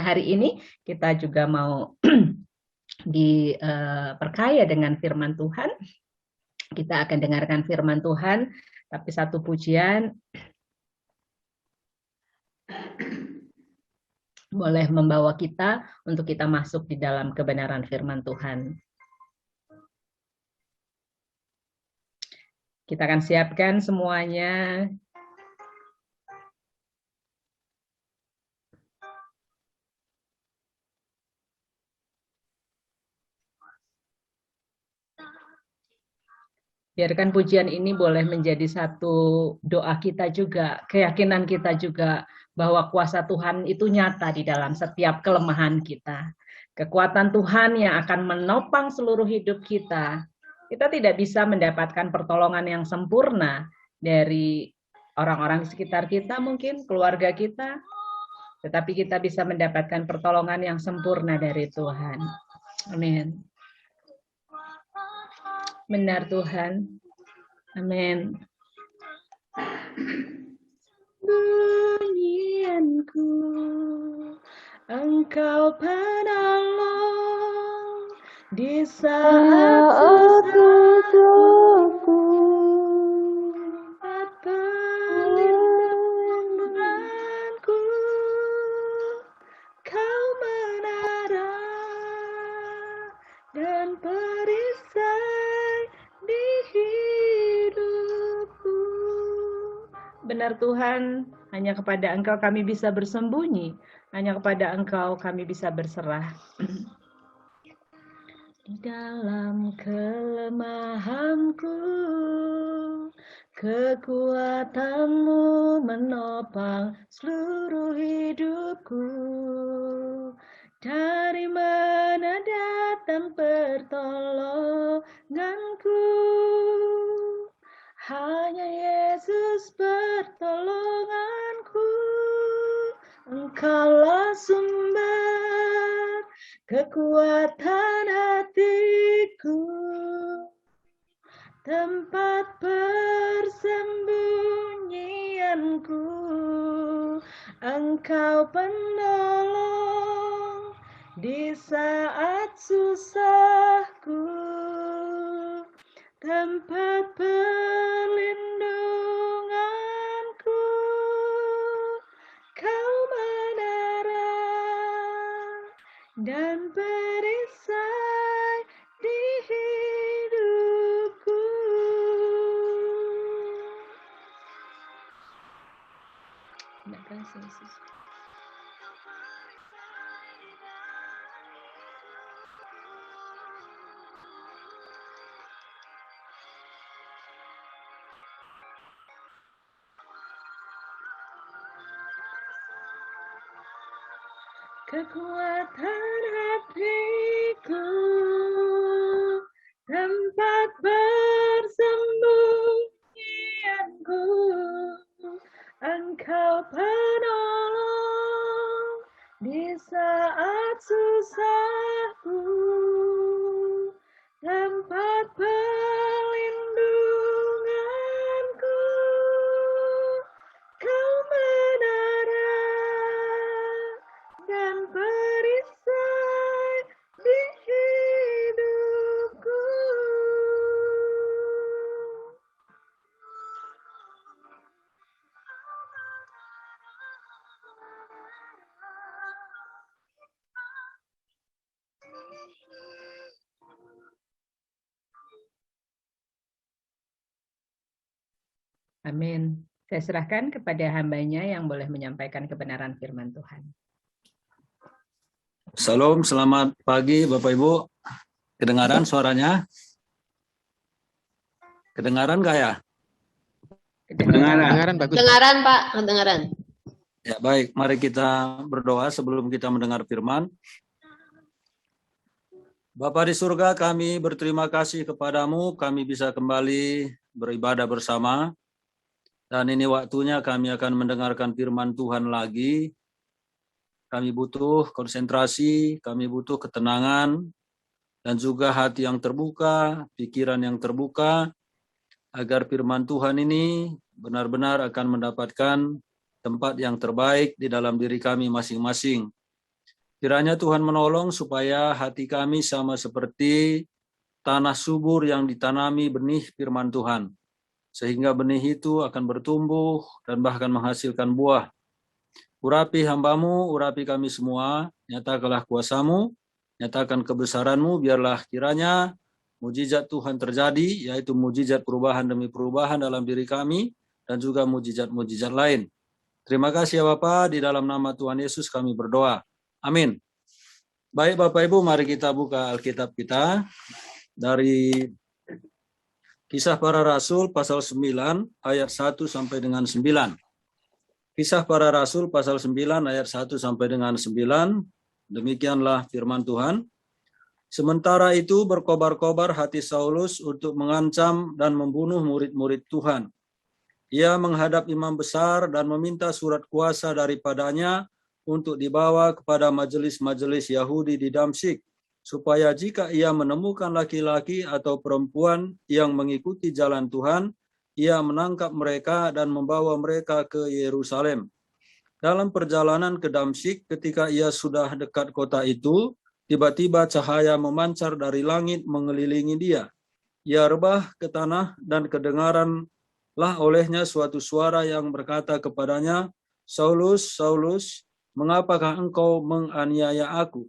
hari ini kita juga mau diperkaya dengan firman Tuhan. Kita akan dengarkan firman Tuhan, tapi satu pujian boleh membawa kita untuk kita masuk di dalam kebenaran firman Tuhan. Kita akan siapkan semuanya. Biarkan pujian ini boleh menjadi satu doa kita juga, keyakinan kita juga bahwa kuasa Tuhan itu nyata di dalam setiap kelemahan kita. Kekuatan Tuhan yang akan menopang seluruh hidup kita. Kita tidak bisa mendapatkan pertolongan yang sempurna dari orang-orang di sekitar kita, mungkin keluarga kita, tetapi kita bisa mendapatkan pertolongan yang sempurna dari Tuhan. Amin. Benar Tuhan. Amin. Bunyianku, Engkau penolong di saat susahku. Tempat perlindunganku, Kau menara dan perisai di hidupku. Benar Tuhan, hanya kepada Engkau kami bisa bersembunyi, hanya kepada Engkau kami bisa berserah. Di dalam kelemahanku, kekuatan-Mu menopang seluruh hidupku. Dari mana datang pertolonganku? Hanya Yesus pertolonganku. Engkaulah sumber kekuatan hatiku, tempat persembunyianku. Engkau penolong di saat susahku, tempat perlindunganku. Kau menara dan perisai di hidupku. Terima kasih Yesus. Kekuatan hatiku, tempat persembunyianku. Engkau penolong di saat susahku, tempat perlindunganku. Kau menara dan perisai di hidupku. Amin. Saya serahkan kepada hambanya yang boleh menyampaikan kebenaran firman Tuhan. Salam, selamat pagi Bapak Ibu. Kedengaran suaranya? Kedengaran nggak ya? Kedengaran, bagus. Kedengaran Pak, kedengaran. Ya baik, mari kita berdoa sebelum kita mendengar firman. Bapa di surga, kami berterima kasih kepadamu, kami bisa kembali beribadah bersama. Dan ini waktunya kami akan mendengarkan firman Tuhan lagi. Kami butuh konsentrasi, kami butuh ketenangan, dan juga hati yang terbuka, pikiran yang terbuka, agar firman Tuhan ini benar-benar akan mendapatkan tempat yang terbaik di dalam diri kami masing-masing. Kiranya Tuhan menolong supaya hati kami sama seperti tanah subur yang ditanami benih firman Tuhan. Sehingga benih itu akan bertumbuh dan bahkan menghasilkan buah. Urapi hamba-Mu, urapi kami semua, nyatakanlah kuasa-Mu, nyatakan kebesaran-Mu, biarlah kiranya mujizat Tuhan terjadi, yaitu mujizat perubahan demi perubahan dalam diri kami, dan juga mujizat-mujizat lain. Terima kasih ya Bapa, di dalam nama Tuhan Yesus kami berdoa. Amin. Baik Bapak Ibu, mari kita buka Alkitab kita dari Kisah Para Rasul pasal 9 ayat 1 sampai dengan 9. Kisah Para Rasul pasal 9 ayat 1 sampai dengan 9. Demikianlah firman Tuhan. Sementara itu berkobar-kobar hati Saulus untuk mengancam dan membunuh murid-murid Tuhan. Ia menghadap imam besar dan meminta surat kuasa daripadanya untuk dibawa kepada majelis-majelis Yahudi di Damsyik, supaya jika ia menemukan laki-laki atau perempuan yang mengikuti jalan Tuhan, ia menangkap mereka dan membawa mereka ke Yerusalem. Dalam perjalanan ke Damsyik, ketika ia sudah dekat kota itu, tiba-tiba cahaya memancar dari langit mengelilingi dia. Ia rebah ke tanah dan kedengaranlah olehnya suatu suara yang berkata kepadanya, "Saulus, Saulus, mengapakah engkau menganiaya aku?"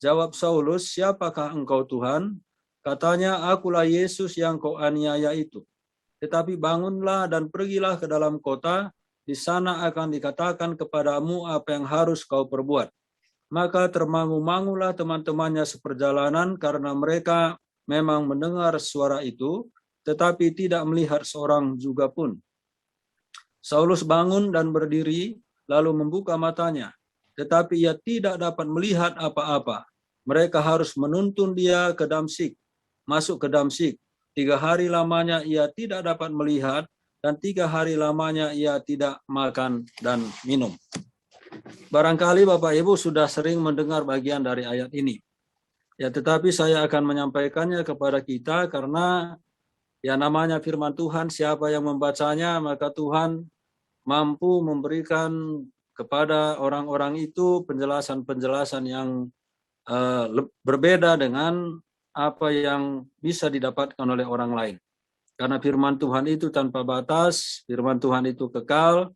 Jawab Saulus, "Siapakah engkau Tuhan?" Katanya, "Akulah Yesus yang kau aniaya itu. Tetapi bangunlah dan pergilah ke dalam kota, di sana akan dikatakan kepadamu apa yang harus kau perbuat." Maka termangu-mangulah teman-temannya seperjalanan karena mereka memang mendengar suara itu, tetapi tidak melihat seorang juga pun. Saulus bangun dan berdiri, lalu membuka matanya, tetapi ia tidak dapat melihat apa-apa. Mereka harus menuntun dia ke Damsyik, masuk ke Damsyik. 3 hari lamanya ia tidak dapat melihat, dan 3 hari lamanya ia tidak makan dan minum. Barangkali Bapak Ibu sudah sering mendengar bagian dari ayat ini. Ya, tetapi saya akan menyampaikannya kepada kita karena ya namanya firman Tuhan, siapa yang membacanya maka Tuhan mampu memberikan kepada orang-orang itu penjelasan-penjelasan yang berbeda dengan apa yang bisa didapatkan oleh orang lain. Karena firman Tuhan itu tanpa batas, firman Tuhan itu kekal,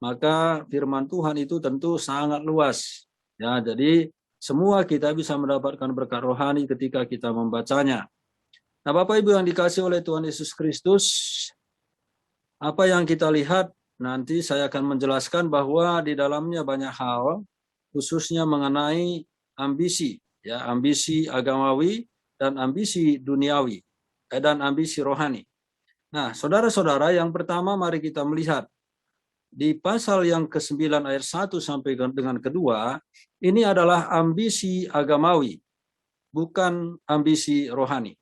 maka firman Tuhan itu tentu sangat luas. Ya, jadi semua kita bisa mendapatkan berkat rohani ketika kita membacanya. Nah, Bapak Ibu yang dikasihi oleh Tuhan Yesus Kristus, apa yang kita lihat nanti saya akan menjelaskan bahwa di dalamnya banyak hal, khususnya mengenai ambisi, ya, ambisi agamawi dan ambisi duniawi dan ambisi rohani. Nah, saudara-saudara, yang pertama mari kita melihat di pasal yang ke-9 ayat 1 sampai dengan kedua, ini adalah ambisi agamawi, bukan ambisi rohani.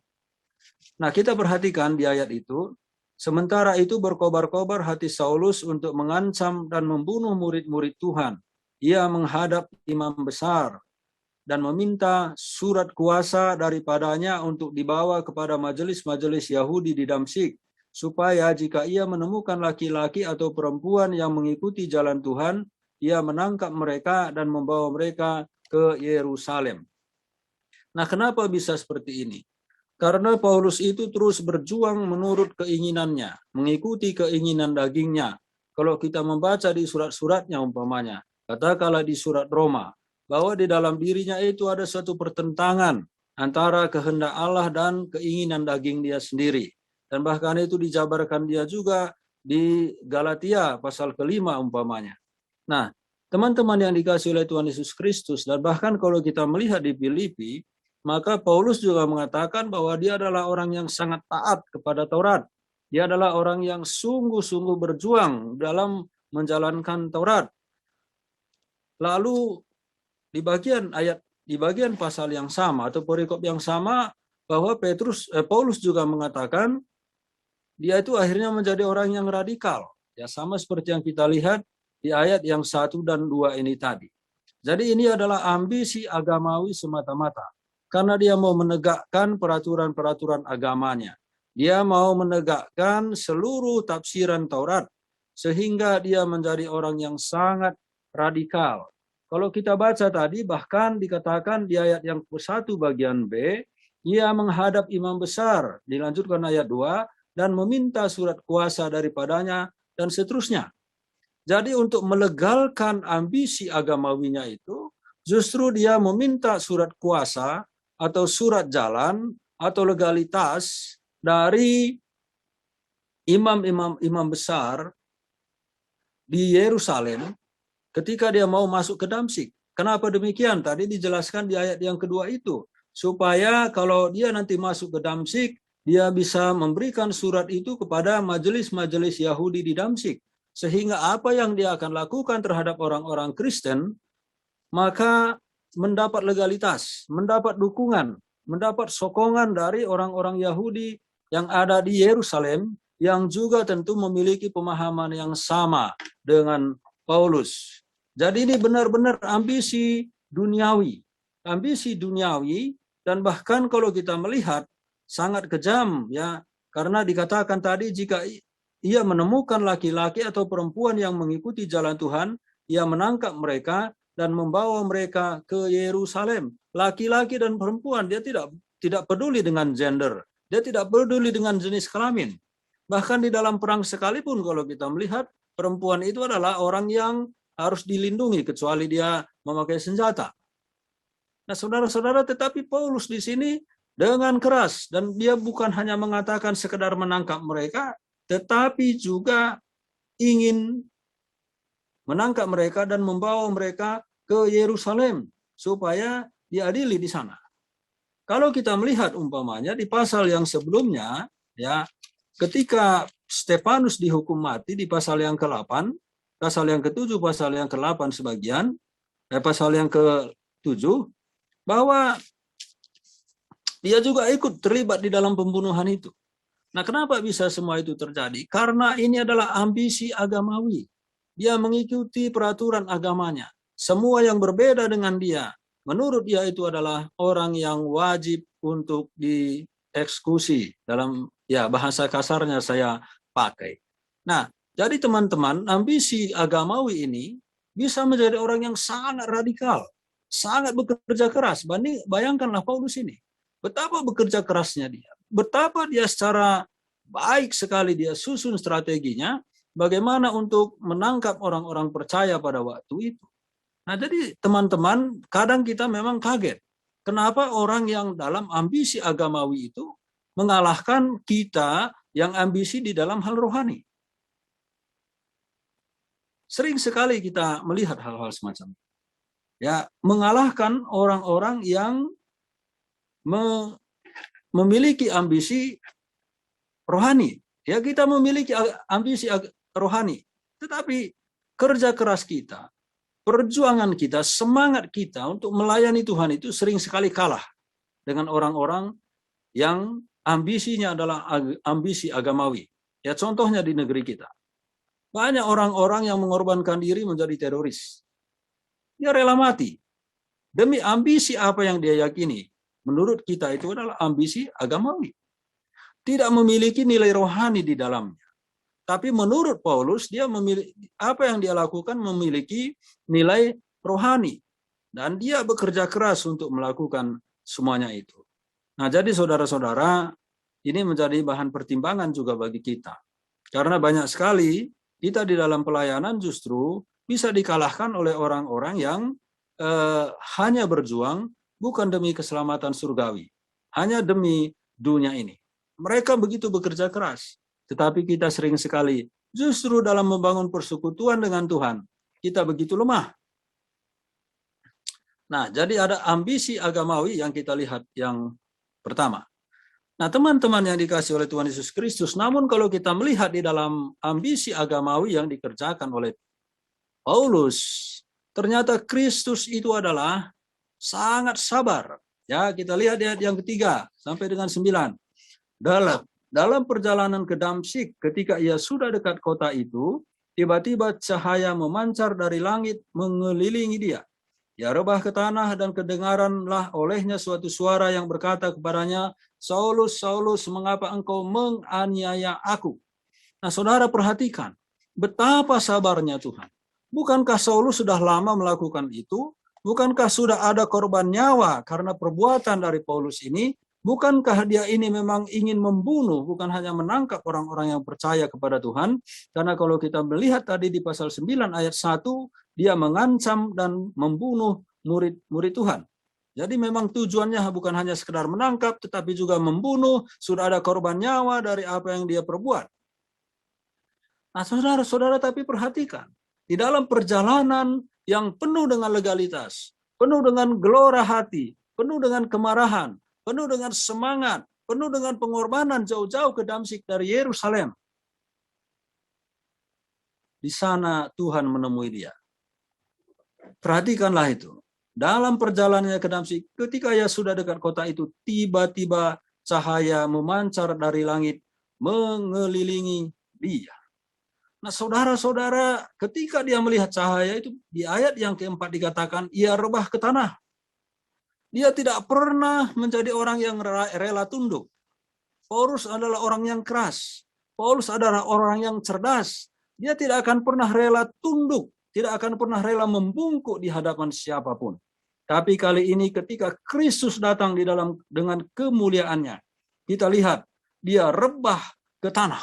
Nah, kita perhatikan di ayat itu, sementara itu berkobar-kobar hati Saulus untuk mengancam dan membunuh murid-murid Tuhan. Ia menghadap imam besar dan meminta surat kuasa daripadanya untuk dibawa kepada majelis-majelis Yahudi di Damsyik, supaya jika ia menemukan laki-laki atau perempuan yang mengikuti jalan Tuhan, ia menangkap mereka dan membawa mereka ke Yerusalem. Nah, kenapa bisa seperti ini? Karena Paulus itu terus berjuang menurut keinginannya, mengikuti keinginan dagingnya. Kalau kita membaca di surat-suratnya umpamanya, katakanlah di surat Roma, bahwa di dalam dirinya itu ada suatu pertentangan antara kehendak Allah dan keinginan daging dia sendiri. Dan bahkan itu dijabarkan dia juga di Galatia pasal ke-5 umpamanya. Nah, teman-teman yang dikasihi oleh Tuhan Yesus Kristus, dan bahkan kalau kita melihat di Filipi, maka Paulus juga mengatakan bahwa dia adalah orang yang sangat taat kepada Taurat. Dia adalah orang yang sungguh-sungguh berjuang dalam menjalankan Taurat. Lalu di bagian pasal yang sama atau perikop yang sama, bahwa Paulus juga mengatakan dia itu akhirnya menjadi orang yang radikal, ya sama seperti yang kita lihat di ayat yang 1 dan 2 ini tadi. Jadi ini adalah ambisi agamawi semata-mata, karena dia mau menegakkan peraturan-peraturan agamanya. Dia mau menegakkan seluruh tafsiran Taurat, sehingga dia menjadi orang yang sangat radikal. Kalau kita baca tadi, bahkan dikatakan di ayat yang ke-1 bagian B, ia menghadap imam besar, dilanjutkan ayat 2, dan meminta surat kuasa daripadanya, dan seterusnya. Jadi untuk melegalkan ambisi agamawinya itu, justru dia meminta surat kuasa, atau surat jalan, atau legalitas dari imam besar di Yerusalem, ketika dia mau masuk ke Damsyik. Kenapa demikian? Tadi dijelaskan di ayat yang kedua itu. Supaya kalau dia nanti masuk ke Damsyik, dia bisa memberikan surat itu kepada majelis-majelis Yahudi di Damsyik. Sehingga apa yang dia akan lakukan terhadap orang-orang Kristen, maka mendapat legalitas, mendapat dukungan, mendapat sokongan dari orang-orang Yahudi yang ada di Yerusalem, yang juga tentu memiliki pemahaman yang sama dengan Paulus. Jadi ini benar-benar ambisi duniawi, dan bahkan kalau kita melihat sangat kejam ya, karena dikatakan tadi jika ia menemukan laki-laki atau perempuan yang mengikuti jalan Tuhan, ia menangkap mereka dan membawa mereka ke Yerusalem. Laki-laki dan perempuan, dia tidak peduli dengan gender, dia tidak peduli dengan jenis kelamin. Bahkan di dalam perang sekalipun kalau kita melihat, perempuan itu adalah orang yang harus dilindungi kecuali dia memakai senjata. Nah, saudara-saudara, tetapi Paulus di sini dengan keras, dan dia bukan hanya mengatakan sekedar menangkap mereka, tetapi juga ingin menangkap mereka dan membawa mereka ke Yerusalem supaya diadili di sana. Kalau kita melihat umpamanya di pasal yang sebelumnya, ya, ketika Stefanus dihukum mati di pasal yang ke-8, pasal yang ke-7, pasal yang ke-8 sebagian, pasal yang ke-7, bahwa dia juga ikut terlibat di dalam pembunuhan itu. Nah, kenapa bisa semua itu terjadi? Karena ini adalah ambisi agamawi. Dia mengikuti peraturan agamanya. Semua yang berbeda dengan dia, menurut dia itu adalah orang yang wajib untuk dieksekusi. Dalam ya bahasa kasarnya saya pakai. Nah, jadi teman-teman, ambisi agamawi ini bisa menjadi orang yang sangat radikal, sangat bekerja keras. Bayangkanlah Paulus ini. Betapa bekerja kerasnya dia. Betapa dia secara baik sekali dia susun strateginya bagaimana untuk menangkap orang-orang percaya pada waktu itu. Nah, jadi teman-teman, kadang kita memang kaget. Kenapa orang yang dalam ambisi agamawi itu mengalahkan kita yang ambisi di dalam hal rohani? Sering sekali kita melihat hal-hal semacam itu. Ya, mengalahkan orang-orang yang memiliki ambisi rohani. Ya, kita memiliki ambisi rohani, tetapi kerja keras kita, perjuangan kita, semangat kita untuk melayani Tuhan itu sering sekali kalah dengan orang-orang yang ambisinya adalah ambisi agamawi. Ya, contohnya di negeri kita. Banyak orang-orang yang mengorbankan diri menjadi teroris. Dia rela mati demi ambisi apa yang dia yakini. Menurut kita itu adalah ambisi agamawi. Tidak memiliki nilai rohani di dalamnya. Tapi menurut Paulus, dia memiliki apa yang dia lakukan memiliki nilai rohani. Dan dia bekerja keras untuk melakukan semuanya itu. Nah, jadi saudara-saudara, ini menjadi bahan pertimbangan juga bagi kita. Karena banyak sekali kita di dalam pelayanan justru bisa dikalahkan oleh orang-orang yang hanya berjuang bukan demi keselamatan surgawi, hanya demi dunia ini. Mereka begitu bekerja keras, tetapi kita sering sekali justru dalam membangun persekutuan dengan Tuhan, kita begitu lemah. Nah, jadi ada ambisi agamawi yang kita lihat yang pertama. Nah, teman-teman yang dikasih oleh Tuhan Yesus Kristus, namun kalau kita melihat di dalam ambisi agamawi yang dikerjakan oleh Paulus, ternyata Kristus itu adalah sangat sabar. Ya, kita lihat di ayat yang ketiga sampai dengan 9. Dalam perjalanan ke Damsyik, ketika ia sudah dekat kota itu, tiba-tiba cahaya memancar dari langit mengelilingi dia. Ia rebah ke tanah dan kedengaranlah olehnya suatu suara yang berkata kepadanya, Saulus, Saulus, mengapa engkau menganiaya aku? Nah, saudara perhatikan, betapa sabarnya Tuhan. Bukankah Saulus sudah lama melakukan itu? Bukankah sudah ada korban nyawa karena perbuatan dari Paulus ini? Bukankah dia ini memang ingin membunuh, bukan hanya menangkap orang-orang yang percaya kepada Tuhan? Karena kalau kita melihat tadi di pasal 9 ayat 1, dia mengancam dan membunuh murid-murid Tuhan. Jadi memang tujuannya bukan hanya sekedar menangkap, tetapi juga membunuh. Sudah ada korban nyawa dari apa yang dia perbuat. Nah, saudara-saudara, tapi perhatikan. Di dalam perjalanan yang penuh dengan legalitas, penuh dengan gelora hati, penuh dengan kemarahan, penuh dengan semangat, penuh dengan pengorbanan jauh-jauh ke Damsyik dari Yerusalem. Di sana Tuhan menemui dia. Perhatikanlah itu. Dalam perjalanannya ke Damsyik, ketika ia sudah dekat kota itu, tiba-tiba cahaya memancar dari langit mengelilingi dia. Nah, saudara-saudara, ketika dia melihat cahaya itu, di ayat yang keempat dikatakan, ia rebah ke tanah. Dia tidak pernah menjadi orang yang rela tunduk. Paulus adalah orang yang keras. Paulus adalah orang yang cerdas. Dia tidak akan pernah rela tunduk, tidak akan pernah rela membungkuk di hadapan siapapun. Tapi kali ini ketika Kristus datang di dalam dengan kemuliaannya, kita lihat dia rebah ke tanah.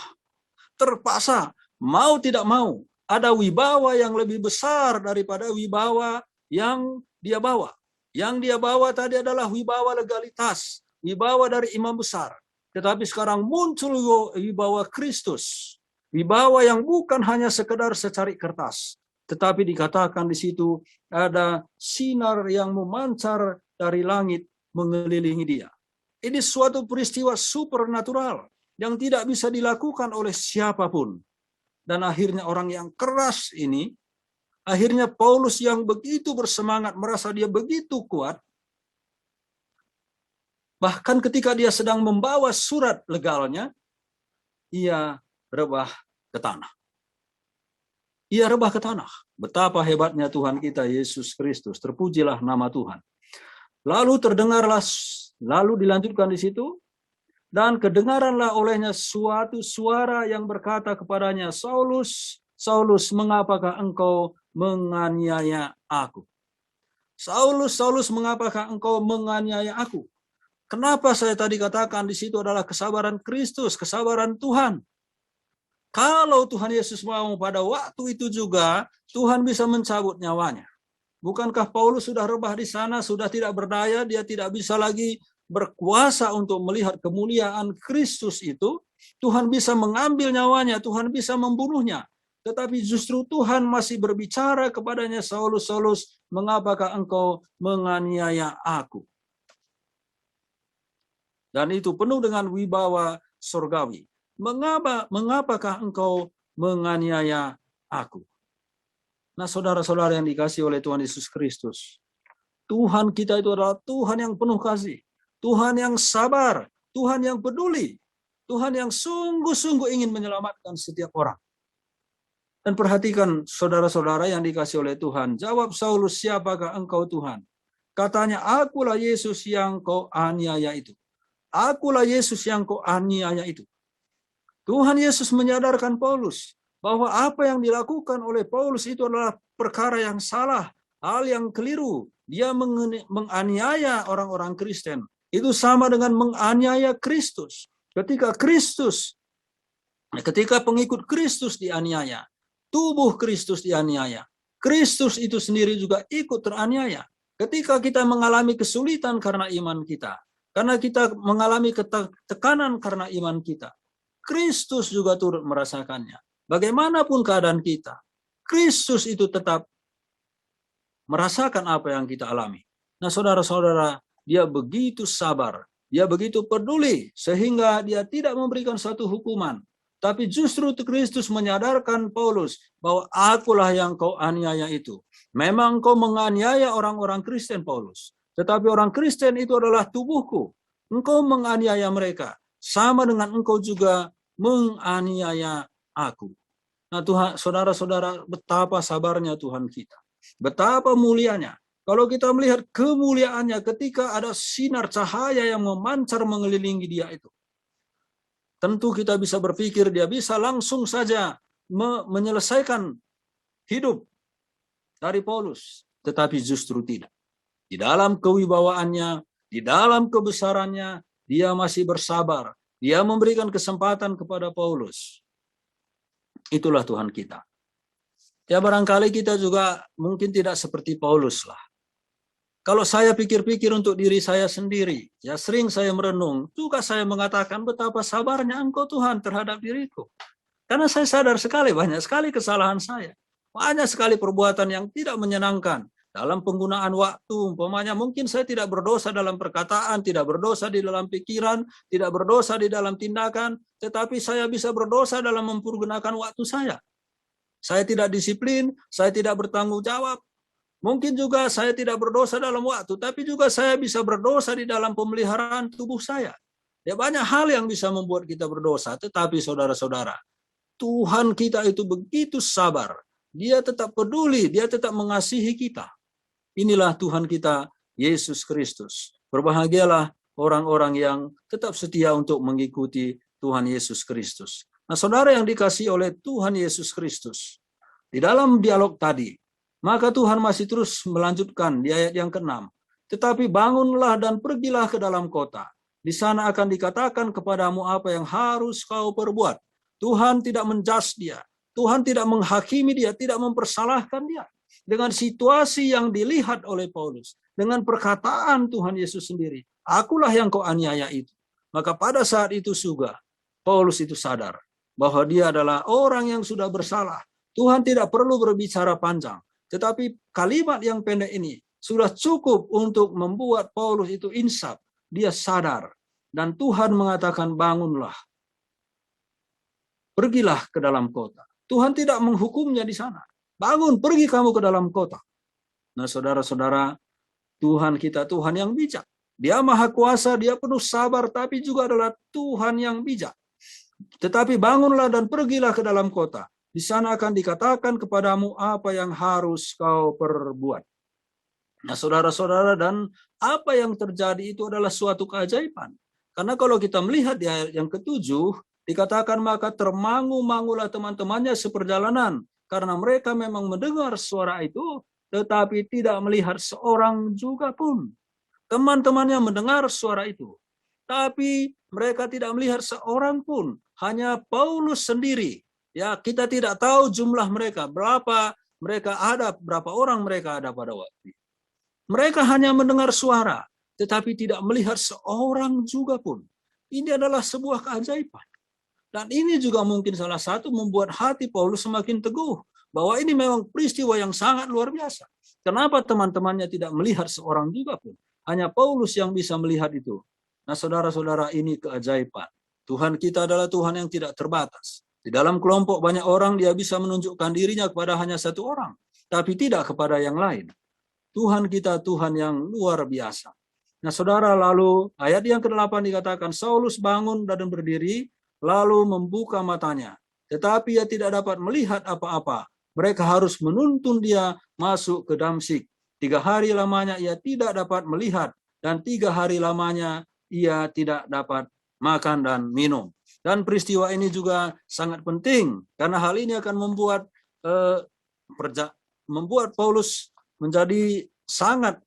Terpaksa, mau tidak mau, ada wibawa yang lebih besar daripada wibawa yang dia bawa. Yang dia bawa tadi adalah wibawa legalitas, wibawa dari imam besar. Tetapi sekarang muncul wibawa Kristus. Wibawa yang bukan hanya sekedar secari kertas. Tetapi dikatakan di situ ada sinar yang memancar dari langit mengelilingi dia. Ini suatu peristiwa supernatural yang tidak bisa dilakukan oleh siapapun. Dan akhirnya orang yang keras ini, akhirnya Paulus yang begitu bersemangat, merasa dia begitu kuat, bahkan ketika dia sedang membawa surat legalnya, ia rebah ke tanah. Ia rebah ke tanah. Betapa hebatnya Tuhan kita Yesus Kristus. Terpujilah nama Tuhan. Lalu terdengarlah, lalu dilanjutkan di situ, dan kedengaranlah olehnya suatu suara yang berkata kepadanya, Saulus, Saulus, mengapakah engkau menganiaya aku? Saulus, Saulus, mengapakah engkau menganiaya aku? Kenapa saya tadi katakan di situ adalah kesabaran Kristus, kesabaran Tuhan. Kalau Tuhan Yesus mau pada waktu itu juga, Tuhan bisa mencabut nyawanya. Bukankah Paulus sudah rebah di sana, sudah tidak berdaya, dia tidak bisa lagi berkuasa untuk melihat kemuliaan Kristus itu? Tuhan bisa mengambil nyawanya, Tuhan bisa membunuhnya. Tetapi justru Tuhan masih berbicara kepadanya, Saulus, Saulus, mengapakah engkau menganiaya aku? Dan itu penuh dengan wibawa surgawi. Mengapakah engkau menganiaya aku? Nah, saudara-saudara yang dikasihi oleh Tuhan Yesus Kristus, Tuhan kita itu adalah Tuhan yang penuh kasih, Tuhan yang sabar, Tuhan yang peduli, Tuhan yang sungguh-sungguh ingin menyelamatkan setiap orang. Dan perhatikan saudara-saudara yang dikasihi oleh Tuhan, jawab Saulus, siapakah engkau Tuhan? Katanya, akulah Yesus yang kau aniaya itu. Akulah Yesus yang kau aniaya itu. Tuhan Yesus menyadarkan Paulus bahwa apa yang dilakukan oleh Paulus itu adalah perkara yang salah, hal yang keliru. Dia menganiaya orang-orang Kristen. Itu sama dengan menganiaya Kristus. Ketika pengikut Kristus dianiaya, tubuh Kristus dianiaya, Kristus itu sendiri juga ikut teraniaya. Ketika kita mengalami kesulitan karena iman kita, karena kita mengalami tekanan karena iman kita, Kristus juga turut merasakannya. Bagaimanapun keadaan kita, Kristus itu tetap merasakan apa yang kita alami. Nah, saudara-saudara, dia begitu sabar, dia begitu peduli, sehingga dia tidak memberikan suatu hukuman. Tapi justru Kristus menyadarkan Paulus bahwa akulah yang kau aniaya itu. Memang kau menganiaya orang-orang Kristen, Paulus. Tetapi orang Kristen itu adalah tubuhku. Engkau menganiaya mereka. Sama dengan engkau juga menganiaya aku. Nah, Tuhan, saudara-saudara, betapa sabarnya Tuhan kita. Betapa mulianya. Kalau kita melihat kemuliaannya ketika ada sinar cahaya yang memancar mengelilingi dia itu. Tentu kita bisa berpikir dia bisa langsung saja menyelesaikan hidup dari Paulus, tetapi justru tidak. Di dalam kewibawaannya, di dalam kebesarannya, dia masih bersabar. Dia memberikan kesempatan kepada Paulus. Itulah Tuhan kita. Ya barangkali kita juga mungkin tidak seperti Paulus lah. Kalau saya pikir-pikir untuk diri saya sendiri, ya sering saya merenung, juga saya mengatakan betapa sabarnya Engkau Tuhan terhadap diriku. Karena saya sadar sekali, banyak sekali kesalahan saya. Banyak sekali perbuatan yang tidak menyenangkan. Dalam penggunaan waktu, umpamanya mungkin saya tidak berdosa dalam perkataan, tidak berdosa di dalam pikiran, tidak berdosa di dalam tindakan, tetapi saya bisa berdosa dalam mempergunakan waktu saya. Saya tidak disiplin, saya tidak bertanggung jawab. Mungkin juga saya tidak berdosa dalam waktu, tapi juga saya bisa berdosa di dalam pemeliharaan tubuh saya. Ya banyak hal yang bisa membuat kita berdosa, tetapi saudara-saudara, Tuhan kita itu begitu sabar. Dia tetap peduli, dia tetap mengasihi kita. Inilah Tuhan kita, Yesus Kristus. Berbahagialah orang-orang yang tetap setia untuk mengikuti Tuhan Yesus Kristus. Nah, saudara yang dikasihi oleh Tuhan Yesus Kristus, di dalam dialog tadi, maka Tuhan masih terus melanjutkan di ayat yang ke-6. Tetapi bangunlah dan pergilah ke dalam kota. Di sana akan dikatakan kepadamu apa yang harus kau perbuat. Tuhan tidak menjudge dia. Tuhan tidak menghakimi dia, tidak mempersalahkan dia. Dengan situasi yang dilihat oleh Paulus, dengan perkataan Tuhan Yesus sendiri, akulah yang kau aniaya itu. Maka pada saat itu juga, Paulus itu sadar bahwa dia adalah orang yang sudah bersalah. Tuhan tidak perlu berbicara panjang, tetapi kalimat yang pendek ini sudah cukup untuk membuat Paulus itu insaf. Dia sadar, dan Tuhan mengatakan bangunlah, pergilah ke dalam kota. Tuhan tidak menghukumnya di sana. Bangun, pergi kamu ke dalam kota. Nah, saudara-saudara, Tuhan kita Tuhan yang bijak. Dia maha kuasa, dia penuh sabar, tapi juga adalah Tuhan yang bijak. Tetapi bangunlah dan pergilah ke dalam kota. Di sana akan dikatakan kepadamu apa yang harus kau perbuat. Nah, saudara-saudara, dan apa yang terjadi itu adalah suatu keajaiban. Karena kalau kita melihat di ayat yang ke-7, dikatakan maka termangu-mangulah teman-temannya seperjalanan. Karena mereka memang mendengar suara itu, tetapi tidak melihat seorang juga pun. Teman-temannya mendengar suara itu, tapi mereka tidak melihat seorang pun. Hanya Paulus sendiri. Ya, kita tidak tahu jumlah mereka, berapa orang mereka ada pada waktu itu. Mereka hanya mendengar suara, tetapi tidak melihat seorang juga pun. Ini adalah sebuah keajaiban. Dan ini juga mungkin salah satu membuat hati Paulus semakin teguh. Bahwa ini memang peristiwa yang sangat luar biasa. Kenapa teman-temannya tidak melihat seorang juga pun? Hanya Paulus yang bisa melihat itu. Nah, saudara-saudara, ini keajaiban. Tuhan kita adalah Tuhan yang tidak terbatas. Di dalam kelompok banyak orang dia bisa menunjukkan dirinya kepada hanya satu orang. Tapi tidak kepada yang lain. Tuhan kita Tuhan yang luar biasa. Nah, saudara, lalu ayat yang ke-8 dikatakan, Saulus bangun dan berdiri, lalu membuka matanya. Tetapi ia tidak dapat melihat apa-apa. Mereka harus menuntun dia masuk ke Damsyik. 3 hari lamanya ia tidak dapat melihat. Dan 3 hari lamanya ia tidak dapat makan dan minum. Dan peristiwa ini juga sangat penting. Karena hal ini akan membuat Paulus menjadi sangat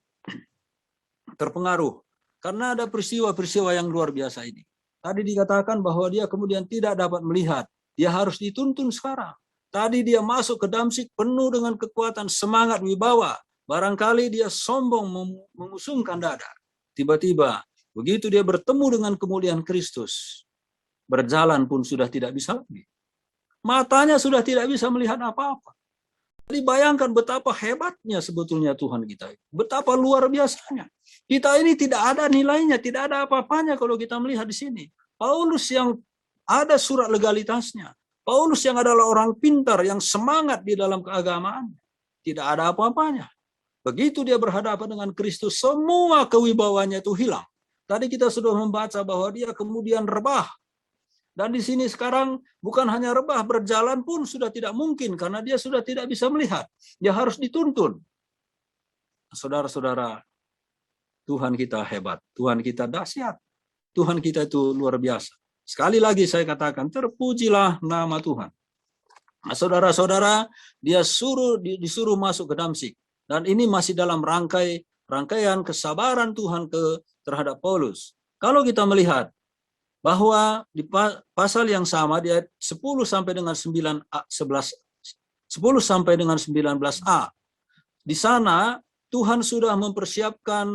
terpengaruh. Karena ada peristiwa-peristiwa yang luar biasa ini. Tadi dikatakan bahwa dia kemudian tidak dapat melihat. Dia harus dituntun sekarang. Tadi dia masuk ke Damsyik penuh dengan kekuatan, semangat, wibawa. Barangkali dia sombong mengusungkan dada. Tiba-tiba, begitu dia bertemu dengan kemuliaan Kristus, berjalan pun sudah tidak bisa lagi. Matanya sudah tidak bisa melihat apa-apa. Jadi bayangkan betapa hebatnya sebetulnya Tuhan kita. Betapa luar biasanya. Kita ini tidak ada nilainya, tidak ada apa-apanya kalau kita melihat di sini. Paulus yang ada surat legalitasnya. Paulus yang adalah orang pintar, yang semangat di dalam keagamaan. Tidak ada apa-apanya. Begitu dia berhadapan dengan Kristus, semua kewibawanya itu hilang. Tadi kita sudah membaca bahwa dia kemudian rebah. Dan di sini sekarang bukan hanya rebah, berjalan pun sudah tidak mungkin karena dia sudah tidak bisa melihat. Dia harus dituntun. Saudara-saudara, Tuhan kita hebat, Tuhan kita dahsyat, Tuhan kita itu luar biasa. Sekali lagi saya katakan, terpujilah nama Tuhan. Nah, saudara-saudara, dia disuruh masuk ke Damsyik. Dan ini masih dalam rangkaian kesabaran Tuhan terhadap Paulus. Kalau kita melihat bahwa di pasal yang sama di ayat 10 sampai dengan 19a, di sana Tuhan sudah mempersiapkan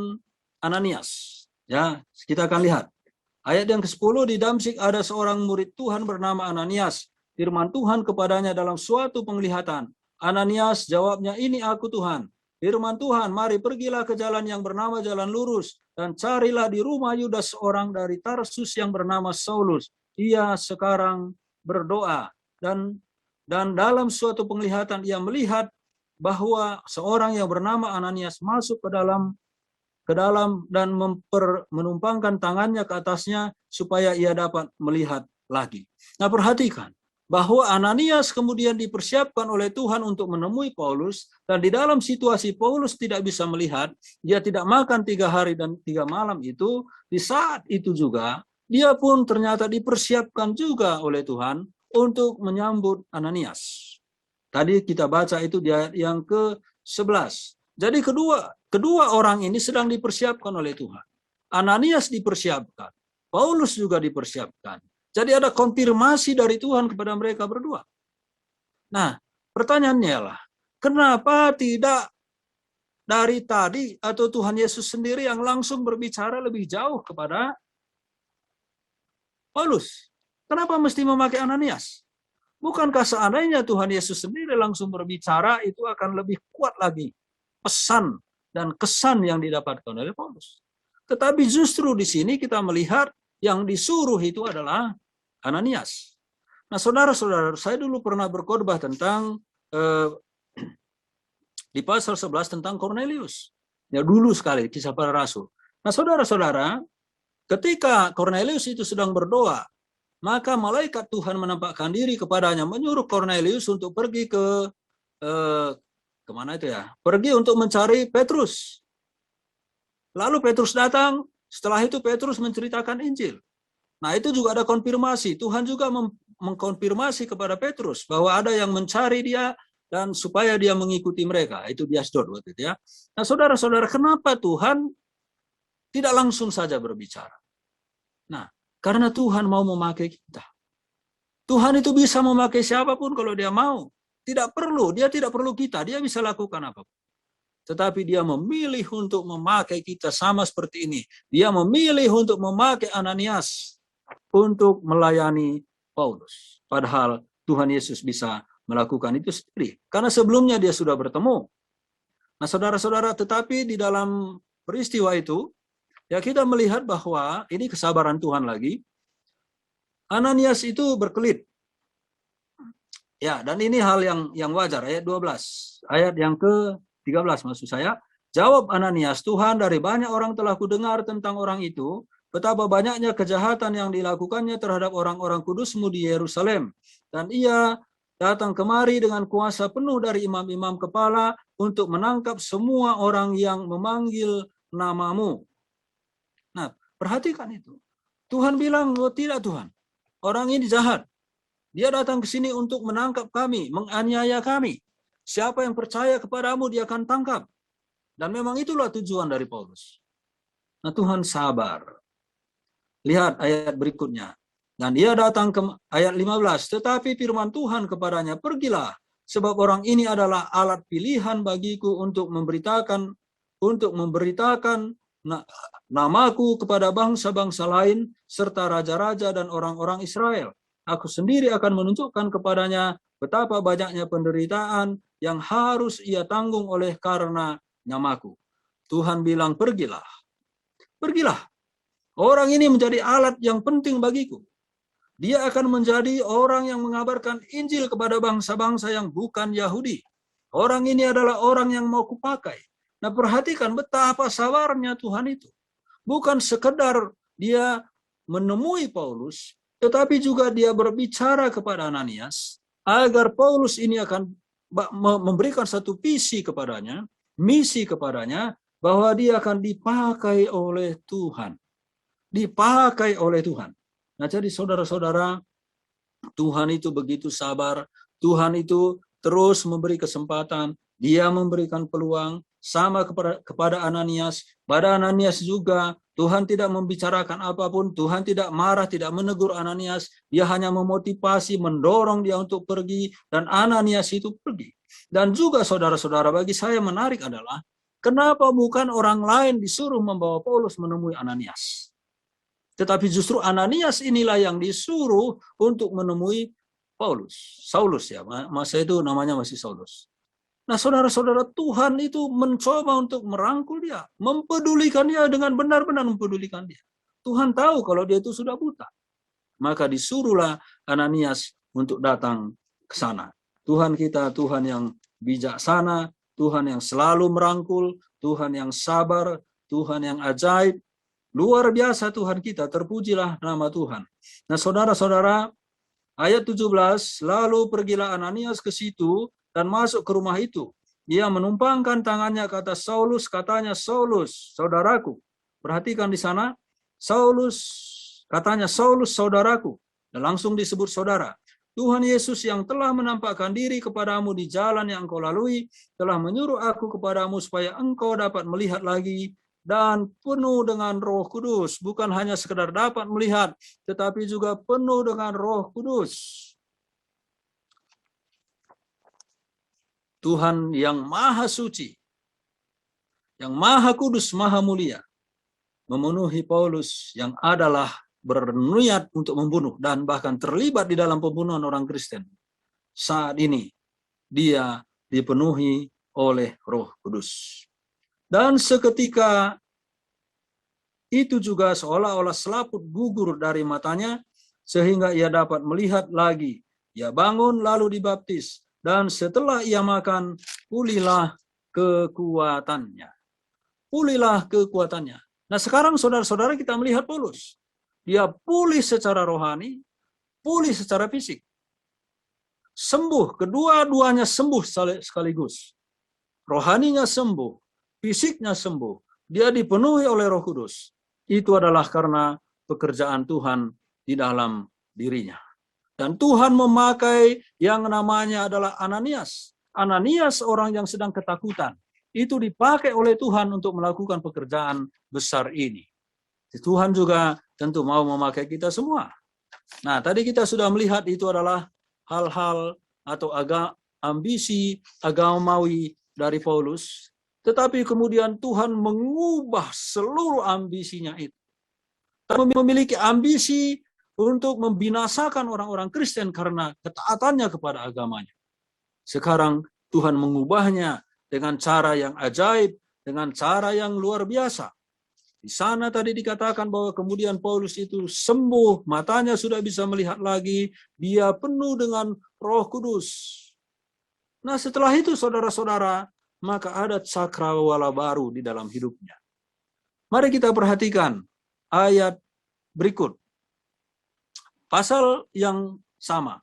Ananias. Ya, kita akan lihat. Ayat yang ke-10, di Damsyik ada seorang murid Tuhan bernama Ananias. Firman Tuhan kepadanya dalam suatu penglihatan. Ananias, jawabnya, ini aku Tuhan. Firman Tuhan, mari pergilah ke jalan yang bernama Jalan Lurus, dan carilah di rumah Yudas seorang dari Tarsus yang bernama Saulus. Ia sekarang berdoa. Dan dalam suatu penglihatan ia melihat bahwa seorang yang bernama Ananias masuk ke dalam dan menumpangkan tangannya ke atasnya supaya ia dapat melihat lagi. Nah, perhatikan bahwa Ananias kemudian dipersiapkan oleh Tuhan untuk menemui Paulus, dan di dalam situasi Paulus tidak bisa melihat, dia tidak makan 3 hari dan 3 malam itu, di saat itu juga dia pun ternyata dipersiapkan juga oleh Tuhan untuk menyambut Ananias. Tadi kita baca itu di ayat yang ke-11. Jadi kedua orang ini sedang dipersiapkan oleh Tuhan. Ananias dipersiapkan, Paulus juga dipersiapkan. Jadi ada konfirmasi dari Tuhan kepada mereka berdua. Nah, pertanyaannya adalah, kenapa tidak dari tadi atau Tuhan Yesus sendiri yang langsung berbicara lebih jauh kepada Paulus? Kenapa mesti memakai Ananias? Bukankah seandainya Tuhan Yesus sendiri langsung berbicara, itu akan lebih kuat lagi pesan dan kesan yang didapatkan oleh Paulus. Tetapi justru di sini kita melihat yang disuruh itu adalah Ananias. Nah, saudara-saudara, saya dulu pernah berkhotbah tentang di pasal 11 tentang Cornelius. Ya, dulu sekali, Kisah Para Rasul. Nah, saudara-saudara, ketika Cornelius itu sedang berdoa, maka malaikat Tuhan menampakkan diri kepadanya, menyuruh Cornelius untuk pergi kemana itu ya? Pergi untuk mencari Petrus. Lalu Petrus datang, setelah itu Petrus menceritakan Injil. Nah, itu juga ada konfirmasi. Tuhan juga mengkonfirmasi kepada Petrus bahwa ada yang mencari dia dan supaya dia mengikuti mereka. Itu di Asdod waktu itu ya. Nah, saudara-saudara, kenapa Tuhan tidak langsung saja berbicara? Nah, karena Tuhan mau memakai kita. Tuhan itu bisa memakai siapapun kalau dia mau. Dia tidak perlu kita, dia bisa lakukan apapun. Tetapi dia memilih untuk memakai kita sama seperti ini. Dia memilih untuk memakai Ananias untuk melayani Paulus. Padahal Tuhan Yesus bisa melakukan itu sendiri. Karena sebelumnya dia sudah bertemu. Nah, saudara-saudara, tetapi di dalam peristiwa itu, ya kita melihat bahwa ini kesabaran Tuhan lagi. Ananias itu berkelit. Ya, dan ini hal yang wajar, ayat 12. Ayat yang ke-13 maksud saya. Jawab Ananias, Tuhan, dari banyak orang telah kudengar tentang orang itu, betapa banyaknya kejahatan yang dilakukannya terhadap orang-orang kudus-Mu di Yerusalem. Dan ia datang kemari dengan kuasa penuh dari imam-imam kepala untuk menangkap semua orang yang memanggil nama-Mu. Nah, perhatikan itu. Tuhan bilang, oh tidak Tuhan, orang ini jahat. Dia datang ke sini untuk menangkap kami, menganiaya kami. Siapa yang percaya kepadamu, dia akan tangkap. Dan memang itulah tujuan dari Paulus. Nah, Tuhan sabar. Lihat ayat berikutnya. Dan dia datang ke ayat 15. Tetapi firman Tuhan kepadanya, pergilah, sebab orang ini adalah alat pilihan bagiku untuk memberitakan namaku kepada bangsa-bangsa lain, serta raja-raja dan orang-orang Israel. Aku sendiri akan menunjukkan kepadanya betapa banyaknya penderitaan yang harus ia tanggung oleh karena namaku. Tuhan bilang, pergilah. Pergilah. Orang ini menjadi alat yang penting bagiku. Dia akan menjadi orang yang mengabarkan Injil kepada bangsa-bangsa yang bukan Yahudi. Orang ini adalah orang yang mau kupakai. Nah, perhatikan betapa sabarnya Tuhan itu. Bukan sekedar dia menemui Paulus, tetapi juga dia berbicara kepada Ananias, agar Paulus ini akan memberikan satu misi kepadanya, bahwa dia akan dipakai oleh Tuhan. Dipakai oleh Tuhan. Nah, jadi saudara-saudara, Tuhan itu begitu sabar, Tuhan itu terus memberi kesempatan, dia memberikan peluang, sama kepada Ananias. Pada Ananias juga, Tuhan tidak membicarakan apapun, Tuhan tidak marah, tidak menegur Ananias, dia hanya memotivasi, mendorong dia untuk pergi, dan Ananias itu pergi. Dan juga saudara-saudara, bagi saya menarik adalah, kenapa bukan orang lain disuruh membawa Paulus menemui Ananias? Tetapi justru Ananias inilah yang disuruh untuk menemui Paulus. Saulus ya, masa itu namanya masih Saulus. Nah saudara-saudara, Tuhan itu mencoba untuk merangkul dia, mempedulikan dia dengan benar-benar mempedulikan dia. Tuhan tahu kalau dia itu sudah buta. Maka disuruhlah Ananias untuk datang ke sana. Tuhan kita, Tuhan yang bijaksana, Tuhan yang selalu merangkul, Tuhan yang sabar, Tuhan yang ajaib. Luar biasa Tuhan kita, terpujilah nama Tuhan. Nah saudara-saudara, ayat 17, lalu pergilah Ananias ke situ dan masuk ke rumah itu. Dia menumpangkan tangannya ke atas Saulus, katanya, Saulus, saudaraku. Perhatikan di sana, Saulus, katanya, Saulus, saudaraku. Dan langsung disebut saudara. Tuhan Yesus yang telah menampakkan diri kepadamu di jalan yang engkau lalui, telah menyuruh aku kepadamu supaya engkau dapat melihat lagi dan penuh dengan Roh Kudus. Bukan hanya sekedar dapat melihat, tetapi juga penuh dengan Roh Kudus. Tuhan yang maha suci, yang maha kudus, maha mulia, memenuhi Paulus yang adalah berniat untuk membunuh dan bahkan terlibat di dalam pembunuhan orang Kristen. Saat ini dia dipenuhi oleh Roh Kudus. Dan seketika itu juga seolah-olah selaput gugur dari matanya sehingga ia dapat melihat lagi. Ia bangun lalu dibaptis. Dan setelah ia makan, pulihlah kekuatannya. Pulihlah kekuatannya. Nah sekarang saudara-saudara kita melihat Paulus. Dia pulih secara rohani, pulih secara fisik. Sembuh, kedua-duanya sembuh sekaligus. Rohaninya sembuh, fisiknya sembuh. Dia dipenuhi oleh Roh Kudus. Itu adalah karena pekerjaan Tuhan di dalam dirinya. Dan Tuhan memakai yang namanya adalah Ananias. Ananias orang yang sedang ketakutan. Itu dipakai oleh Tuhan untuk melakukan pekerjaan besar ini. Tuhan juga tentu mau memakai kita semua. Nah, tadi kita sudah melihat itu adalah hal-hal atau ambisi agamawi dari Paulus. Tetapi kemudian Tuhan mengubah seluruh ambisinya itu. Tapi memiliki ambisi untuk membinasakan orang-orang Kristen karena ketaatannya kepada agamanya. Sekarang Tuhan mengubahnya dengan cara yang ajaib, dengan cara yang luar biasa. Di sana tadi dikatakan bahwa kemudian Paulus itu sembuh, matanya sudah bisa melihat lagi, dia penuh dengan Roh Kudus. Nah setelah itu saudara-saudara, maka ada cakrawala baru di dalam hidupnya. Mari kita perhatikan ayat berikut. Pasal yang sama,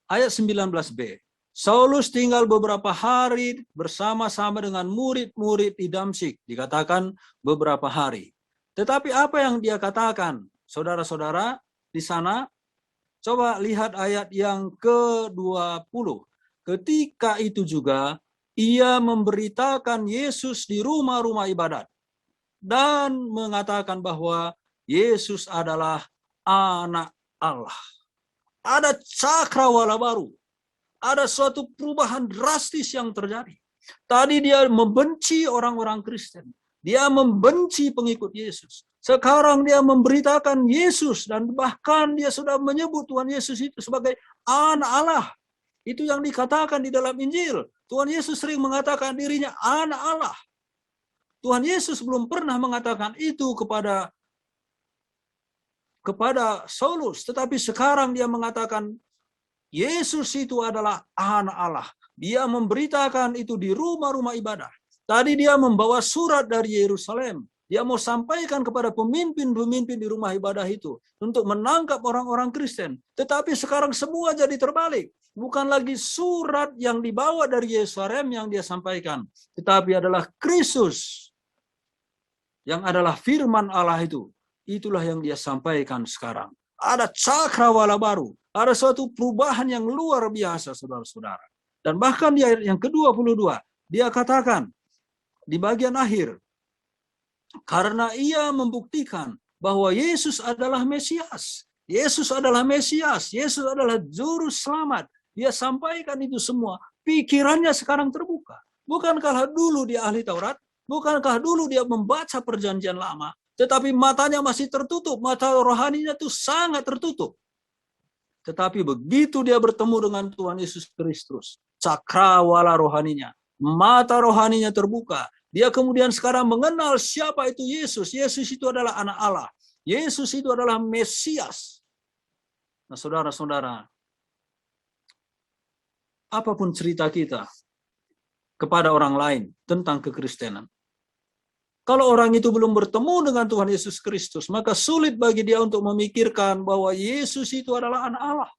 ayat 19b. Saulus tinggal beberapa hari bersama-sama dengan murid-murid di Damsyik. Dikatakan beberapa hari. Tetapi apa yang dia katakan, saudara-saudara, di sana, coba lihat ayat yang ke-20. Ketika itu juga, ia memberitakan Yesus di rumah-rumah ibadat. Dan mengatakan bahwa Yesus adalah anak Allah. Ada cakrawala baru. Ada suatu perubahan drastis yang terjadi. Tadi dia membenci orang-orang Kristen. Dia membenci pengikut Yesus. Sekarang dia memberitakan Yesus dan bahkan dia sudah menyebut Tuhan Yesus itu sebagai anak Allah. Itu yang dikatakan di dalam Injil. Tuhan Yesus sering mengatakan dirinya anak Allah. Tuhan Yesus belum pernah mengatakan itu kepada Saulus, tetapi sekarang dia mengatakan Yesus itu adalah anak Allah. Dia memberitakan itu di rumah-rumah ibadah. Tadi dia membawa surat dari Yerusalem. Dia mau sampaikan kepada pemimpin-pemimpin di rumah ibadah itu untuk menangkap orang-orang Kristen. Tetapi sekarang semua jadi terbalik. Bukan lagi surat yang dibawa dari Yerusalem yang dia sampaikan, tetapi adalah Kristus yang adalah firman Allah itu. Itulah yang dia sampaikan sekarang. Ada cakrawala baru. Ada suatu perubahan yang luar biasa, saudara-saudara. Dan bahkan di ayat yang ke-22, dia katakan di bagian akhir, karena ia membuktikan bahwa Yesus adalah Mesias. Yesus adalah Mesias. Yesus adalah juru selamat. Dia sampaikan itu semua. Pikirannya sekarang terbuka. Bukankah dulu dia ahli Taurat? Bukankah dulu dia membaca perjanjian lama? Tetapi matanya masih tertutup. Mata rohaninya itu sangat tertutup. Tetapi begitu dia bertemu dengan Tuhan Yesus Kristus, cakrawala rohaninya, mata rohaninya terbuka. Dia kemudian sekarang mengenal siapa itu Yesus. Yesus itu adalah anak Allah. Yesus itu adalah Mesias. Nah, saudara-saudara, apapun cerita kita kepada orang lain tentang kekristenan, kalau orang itu belum bertemu dengan Tuhan Yesus Kristus, maka sulit bagi dia untuk memikirkan bahwa Yesus itu adalah anak Allah.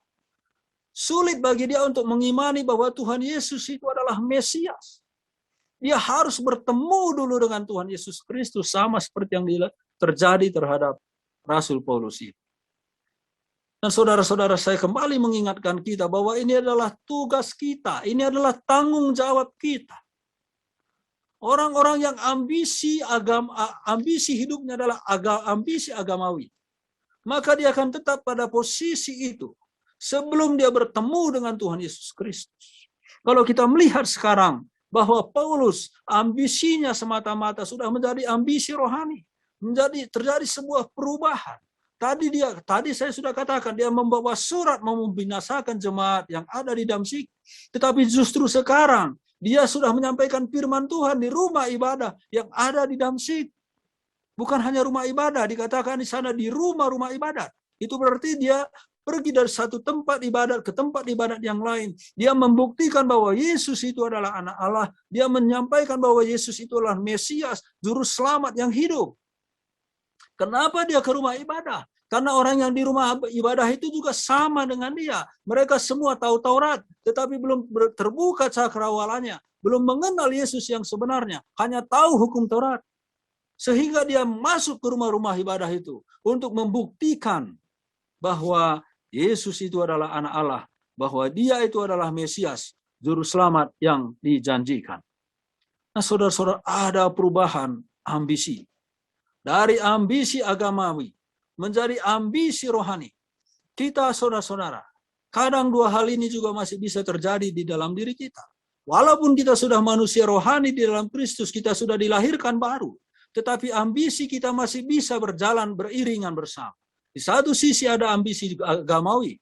Sulit bagi dia untuk mengimani bahwa Tuhan Yesus itu adalah Mesias. Dia harus bertemu dulu dengan Tuhan Yesus Kristus, sama seperti yang terjadi terhadap Rasul Paulus itu. Dan saudara-saudara, saya kembali mengingatkan kita bahwa ini adalah tugas kita, ini adalah tanggung jawab kita. Orang-orang yang ambisi hidupnya adalah ambisi agamawi, maka dia akan tetap pada posisi itu sebelum dia bertemu dengan Tuhan Yesus Kristus. Kalau kita melihat sekarang bahwa Paulus ambisinya semata-mata sudah menjadi ambisi rohani, terjadi sebuah perubahan. Tadi saya sudah katakan dia membawa surat mau membinasakan jemaat yang ada di Damsyik, tetapi justru sekarang dia sudah menyampaikan firman Tuhan di rumah ibadah yang ada di Damsyik. Bukan hanya rumah ibadah, dikatakan di sana di rumah-rumah ibadat. Itu berarti dia pergi dari satu tempat ibadat ke tempat ibadat yang lain. Dia membuktikan bahwa Yesus itu adalah anak Allah. Dia menyampaikan bahwa Yesus itu adalah Mesias, juru selamat yang hidup. Kenapa dia ke rumah ibadah? Karena orang yang di rumah ibadah itu juga sama dengan dia. Mereka semua tahu Taurat, tetapi belum terbuka cakrawalanya. Belum mengenal Yesus yang sebenarnya. Hanya tahu hukum Taurat. Sehingga dia masuk ke rumah-rumah ibadah itu untuk membuktikan bahwa Yesus itu adalah anak Allah, bahwa dia itu adalah Mesias, juru selamat yang dijanjikan. Nah, saudara-saudara, ada perubahan ambisi. Dari ambisi agamawi menjadi ambisi rohani. Kita, saudara-saudara, kadang dua hal ini juga masih bisa terjadi di dalam diri kita. Walaupun kita sudah manusia rohani di dalam Kristus, kita sudah dilahirkan baru. Tetapi ambisi kita masih bisa berjalan beriringan bersama. Di satu sisi ada ambisi agamawi.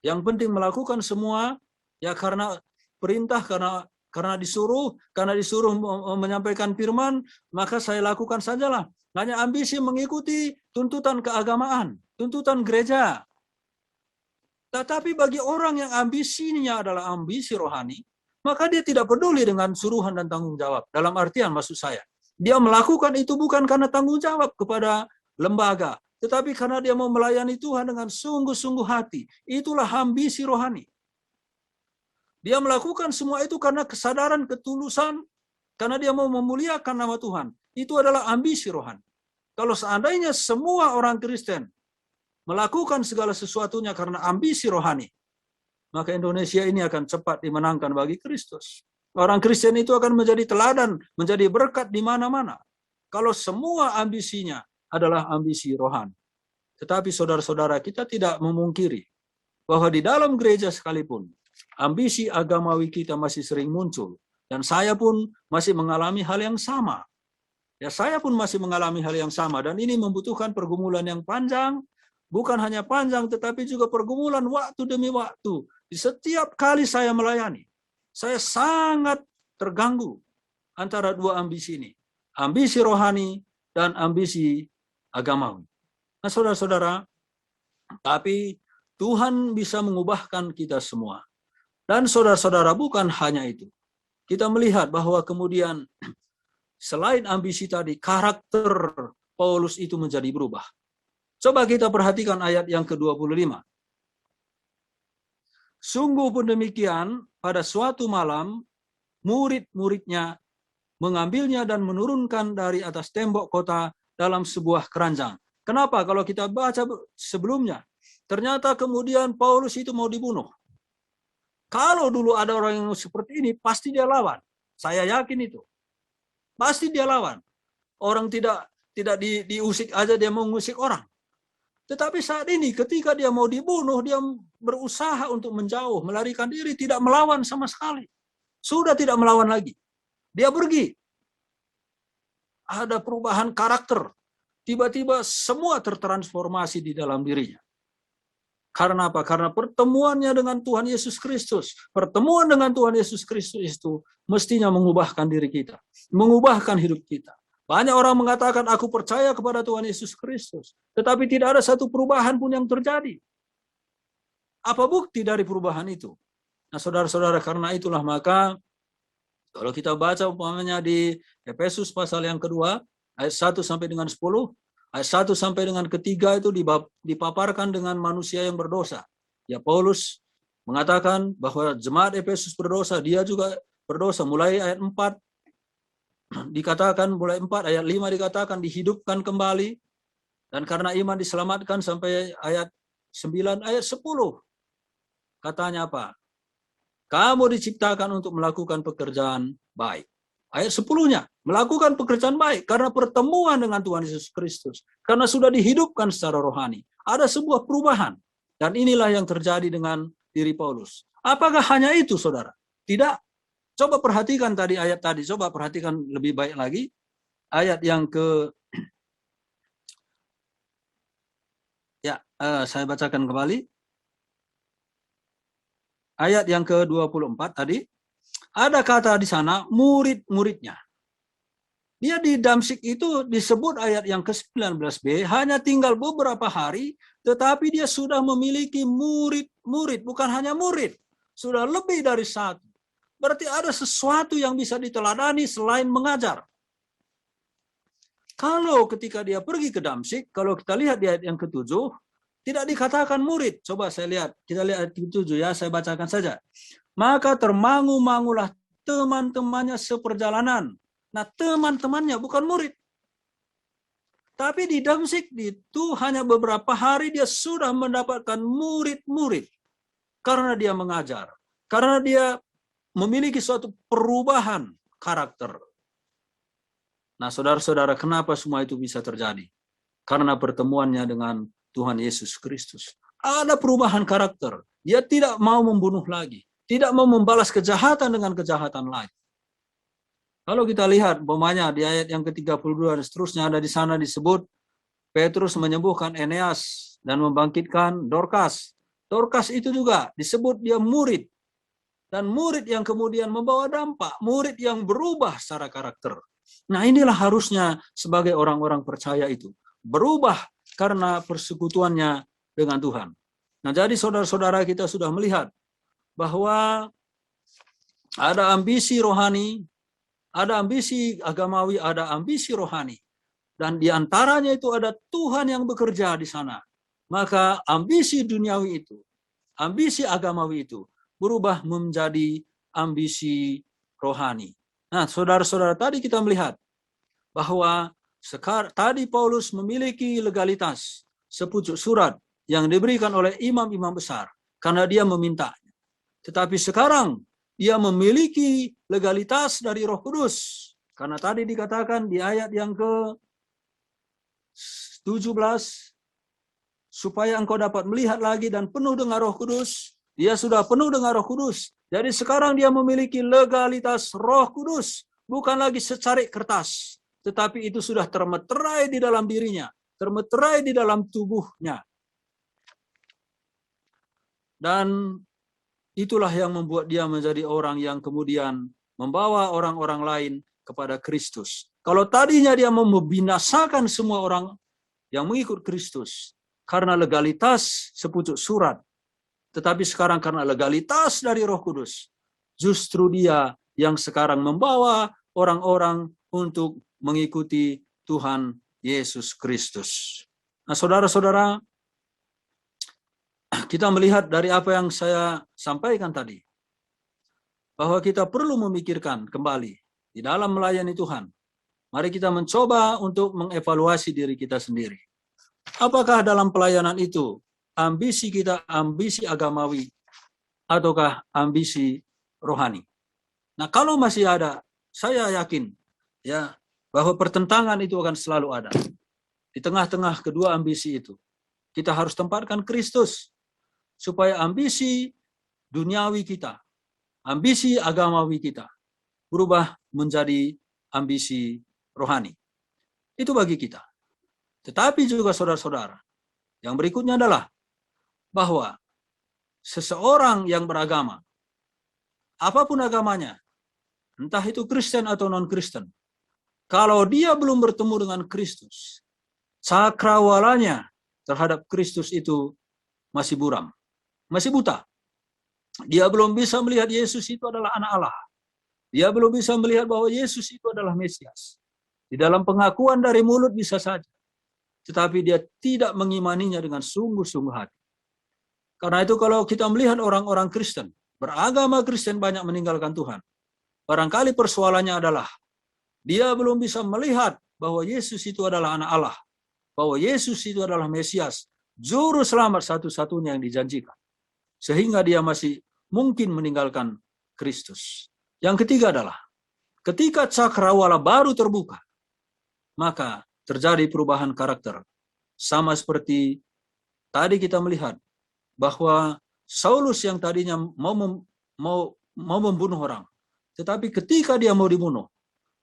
Yang penting melakukan semua ya karena perintah, karena disuruh menyampaikan firman, maka saya lakukan sajalah. Hanya ambisi mengikuti tuntutan keagamaan, tuntutan gereja. Tetapi bagi orang yang ambisinya adalah ambisi rohani, maka dia tidak peduli dengan suruhan dan tanggung jawab. Dalam artian maksud saya, dia melakukan itu bukan karena tanggung jawab kepada lembaga, tetapi karena dia mau melayani Tuhan dengan sungguh-sungguh hati. Itulah ambisi rohani. Dia melakukan semua itu karena kesadaran ketulusan, karena dia mau memuliakan nama Tuhan. Itu adalah ambisi rohani. Kalau seandainya semua orang Kristen melakukan segala sesuatunya karena ambisi rohani, maka Indonesia ini akan cepat dimenangkan bagi Kristus. Orang Kristen itu akan menjadi teladan, menjadi berkat di mana-mana. Kalau semua ambisinya adalah ambisi rohani. Tetapi saudara-saudara, kita tidak memungkiri bahwa di dalam gereja sekalipun, ambisi agamawi kita masih sering muncul. Dan saya pun masih mengalami hal yang sama. Ya, saya pun masih mengalami hal yang sama. Dan ini membutuhkan pergumulan yang panjang. Bukan hanya panjang, tetapi juga pergumulan waktu demi waktu. Di setiap kali saya melayani, saya sangat terganggu antara dua ambisi ini. Ambisi rohani dan ambisi agamawi. Nah, saudara-saudara, tapi Tuhan bisa mengubahkan kita semua. Dan saudara-saudara, bukan hanya itu. Kita melihat bahwa kemudian selain ambisi tadi, karakter Paulus itu menjadi berubah. Coba kita perhatikan ayat yang ke-25. Sungguh pun demikian, pada suatu malam, murid-muridnya mengambilnya dan menurunkan dari atas tembok kota dalam sebuah keranjang. Kenapa? Kalau kita baca sebelumnya, Ternyata kemudian Paulus itu mau dibunuh. Kalau dulu ada orang yang seperti ini, pasti dia lawan. Saya yakin itu. Pasti dia lawan. Orang tidak diusik aja dia mau ngusik orang. Tetapi saat ini ketika dia mau dibunuh, dia berusaha untuk menjauh, melarikan diri, tidak melawan sama sekali. Sudah tidak melawan lagi. Dia pergi. Ada perubahan karakter. Tiba-tiba semua tertransformasi di dalam dirinya. Karena apa? Karena pertemuannya dengan Tuhan Yesus Kristus. Pertemuan dengan Tuhan Yesus Kristus itu mestinya mengubahkan diri kita. Mengubahkan hidup kita. Banyak orang mengatakan, aku percaya kepada Tuhan Yesus Kristus. Tetapi tidak ada satu perubahan pun yang terjadi. Apa bukti dari perubahan itu? Nah, saudara-saudara, karena itulah maka kalau kita baca umpamanya di Efesus pasal yang kedua, ayat 1 sampai dengan 10, ayat 1 sampai dengan ketiga itu dipaparkan dengan manusia yang berdosa. Ya, Paulus mengatakan bahwa jemaat Efesus berdosa, dia juga berdosa. Mulai ayat 4 dikatakan, mulai 4 ayat 5 dikatakan dihidupkan kembali, dan karena iman diselamatkan sampai ayat 9, ayat 10. Katanya apa? Kamu diciptakan untuk melakukan pekerjaan baik. Ayat 10-nya, melakukan pekerjaan baik karena pertemuan dengan Tuhan Yesus Kristus. Karena sudah dihidupkan secara rohani. Ada sebuah perubahan. Dan inilah yang terjadi dengan diri Paulus. Apakah hanya itu, saudara? Tidak. Coba perhatikan tadi ayat tadi. Coba perhatikan lebih baik lagi. Ayat yang saya bacakan kembali. Ayat yang ke-24 tadi. Ada kata di sana, murid-muridnya. Dia di Damsyik itu disebut ayat yang ke-19b, hanya tinggal beberapa hari, tetapi dia sudah memiliki murid-murid, bukan hanya murid. Sudah lebih dari satu. Berarti ada sesuatu yang bisa diteladani selain mengajar. Kalau ketika dia pergi ke Damsyik, kalau kita lihat di ayat yang ke-7, tidak dikatakan murid. Coba saya lihat, kita lihat ayat ke-7 ya, saya bacakan saja. Maka termangu-mangulah teman-temannya seperjalanan. Nah, teman-temannya bukan murid. Tapi di Damsyik itu hanya beberapa hari dia sudah mendapatkan murid-murid. Karena dia mengajar. Karena dia memiliki suatu perubahan karakter. Nah, saudara-saudara, kenapa semua itu bisa terjadi? Karena pertemuannya dengan Tuhan Yesus Kristus. Ada perubahan karakter. Dia tidak mau membunuh lagi. Tidak mau membalas kejahatan dengan kejahatan lain. Kalau kita lihat, umpamanya di ayat yang ke-32 dan seterusnya ada di sana disebut Petrus menyembuhkan Eneas dan membangkitkan Dorcas. Dorcas itu juga disebut dia murid. Dan murid yang kemudian membawa dampak. Murid yang berubah secara karakter. Nah, inilah harusnya sebagai orang-orang percaya itu. Berubah karena persekutuannya dengan Tuhan. Nah, jadi saudara-saudara kita sudah melihat bahwa ada ambisi rohani, ada ambisi agamawi, ada ambisi rohani. Dan di antaranya itu ada Tuhan yang bekerja di sana. Maka ambisi duniawi itu, ambisi agamawi itu, berubah menjadi ambisi rohani. Nah, saudara-saudara, tadi kita melihat bahwa tadi Paulus memiliki legalitas, sepucuk surat yang diberikan oleh imam-imam besar, karena dia memintanya. Tetapi sekarang dia memiliki legalitas dari Roh Kudus. Karena tadi dikatakan di ayat yang ke-17, supaya engkau dapat melihat lagi dan penuh dengan Roh Kudus. Dia sudah penuh dengan Roh Kudus. Jadi sekarang dia memiliki legalitas Roh Kudus. Bukan lagi secarik kertas. Tetapi itu sudah termeterai di dalam dirinya. Termeterai di dalam tubuhnya. Dan itulah yang membuat dia menjadi orang yang kemudian membawa orang-orang lain kepada Kristus. Kalau tadinya dia mau membinasakan semua orang yang mengikut Kristus karena legalitas sepucuk surat, tetapi sekarang karena legalitas dari Roh Kudus, justru dia yang sekarang membawa orang-orang untuk mengikuti Tuhan Yesus Kristus. Nah, saudara-saudara, kita melihat dari apa yang saya sampaikan tadi, bahwa kita perlu memikirkan kembali di dalam melayani Tuhan. Mari kita mencoba untuk mengevaluasi diri kita sendiri. Apakah dalam pelayanan itu ambisi kita ambisi agamawi ataukah ambisi rohani? Nah, kalau masih ada, saya yakin ya bahwa pertentangan itu akan selalu ada. Di tengah-tengah kedua ambisi itu, kita harus tempatkan Kristus supaya ambisi duniawi kita, ambisi agamawi kita berubah menjadi ambisi rohani. Itu bagi kita. Tetapi juga saudara-saudara, yang berikutnya adalah bahwa seseorang yang beragama, apapun agamanya, entah itu Kristen atau non-Kristen, kalau dia belum bertemu dengan Kristus, cakrawalanya terhadap Kristus itu masih buram, masih buta. Dia belum bisa melihat Yesus itu adalah anak Allah. Dia belum bisa melihat bahwa Yesus itu adalah Mesias. Di dalam pengakuan dari mulut bisa saja, tetapi dia tidak mengimaninya dengan sungguh-sungguh hati. Karena itu kalau kita melihat orang-orang Kristen, beragama Kristen banyak meninggalkan Tuhan. Barangkali persoalannya adalah dia belum bisa melihat bahwa Yesus itu adalah anak Allah, bahwa Yesus itu adalah Mesias, juru selamat satu-satunya yang dijanjikan. Sehingga dia masih mungkin meninggalkan Kristus. Yang ketiga adalah, ketika cakrawala baru terbuka, maka terjadi perubahan karakter. Sama seperti tadi kita melihat bahwa Saulus yang tadinya mau membunuh orang, tetapi ketika dia mau dibunuh,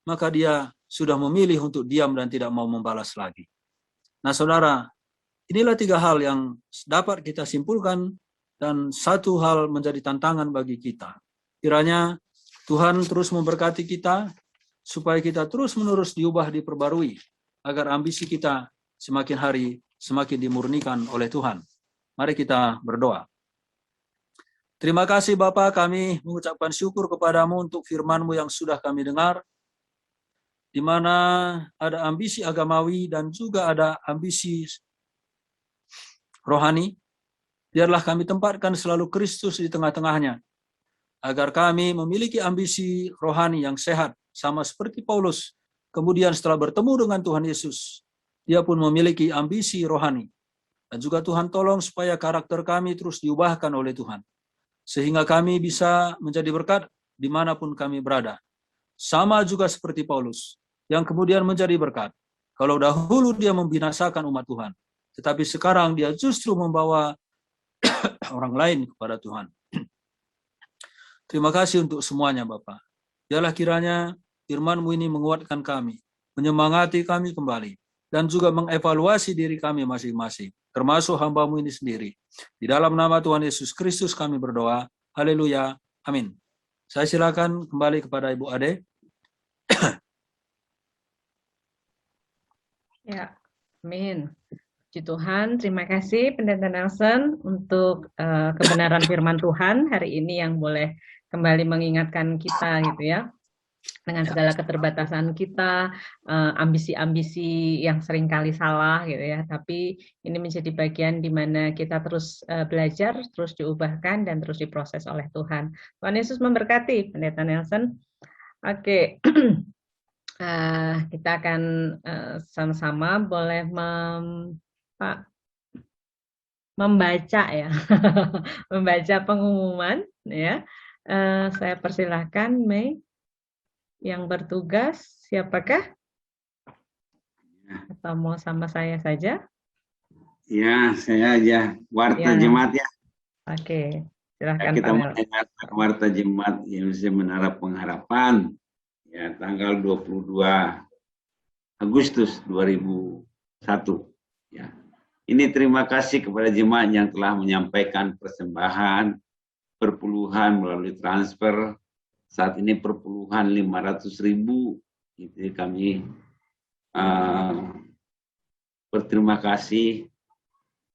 maka dia sudah memilih untuk diam dan tidak mau membalas lagi. Nah, saudara, inilah 3 hal yang dapat kita simpulkan dan satu hal menjadi tantangan bagi kita. Kiranya Tuhan terus memberkati kita supaya kita terus-menerus diubah, diperbarui, agar ambisi kita semakin hari semakin dimurnikan oleh Tuhan. Mari kita berdoa. Terima kasih Bapa, kami mengucapkan syukur kepadamu untuk firman-Mu yang sudah kami dengar, di mana ada ambisi agamawi dan juga ada ambisi rohani. Biarlah kami tempatkan selalu Kristus di tengah-tengahnya, agar kami memiliki ambisi rohani yang sehat, sama seperti Paulus. Kemudian setelah bertemu dengan Tuhan Yesus, dia pun memiliki ambisi rohani. Dan juga Tuhan tolong supaya karakter kami terus diubahkan oleh Tuhan, sehingga kami bisa menjadi berkat dimanapun kami berada. Sama juga seperti Paulus, yang kemudian menjadi berkat. Kalau dahulu dia membinasakan umat Tuhan, tetapi sekarang dia justru membawa orang lain kepada Tuhan. Terima kasih untuk semuanya Bapak. Biarlah kiranya firman-Mu ini menguatkan kami, menyemangati kami kembali, dan juga mengevaluasi diri kami masing-masing, termasuk hamba-Mu ini sendiri. Di dalam nama Tuhan Yesus Kristus kami berdoa. Haleluya. Amin. Saya silakan kembali kepada Ibu Ade. Ya, amin. Puji Tuhan, terima kasih Pendeta Nelson untuk kebenaran firman Tuhan hari ini yang boleh kembali mengingatkan kita gitu ya, dengan segala keterbatasan kita, ambisi-ambisi yang seringkali salah gitu ya, tapi ini menjadi bagian di mana kita terus belajar, terus diubahkan dan terus diproses oleh Tuhan. Tuhan Yesus memberkati Pendeta Nelson. Oke. Kita akan sama-sama boleh membaca ya, membaca pengumuman ya. Saya persilahkan Mei yang bertugas, siapakah? Atau mau sama saya saja? Ya, saya aja, Warta Jemaat ya. Oke, silahkan Kita mendengarkan Warta Jemaat Indonesia Menara Pengharapan. Ya, tanggal 22 Agustus 2001. Ya. Ini terima kasih kepada jemaat yang telah menyampaikan persembahan perpuluhan melalui transfer. Saat ini perpuluhan 500.000. Jadi kami berterima kasih.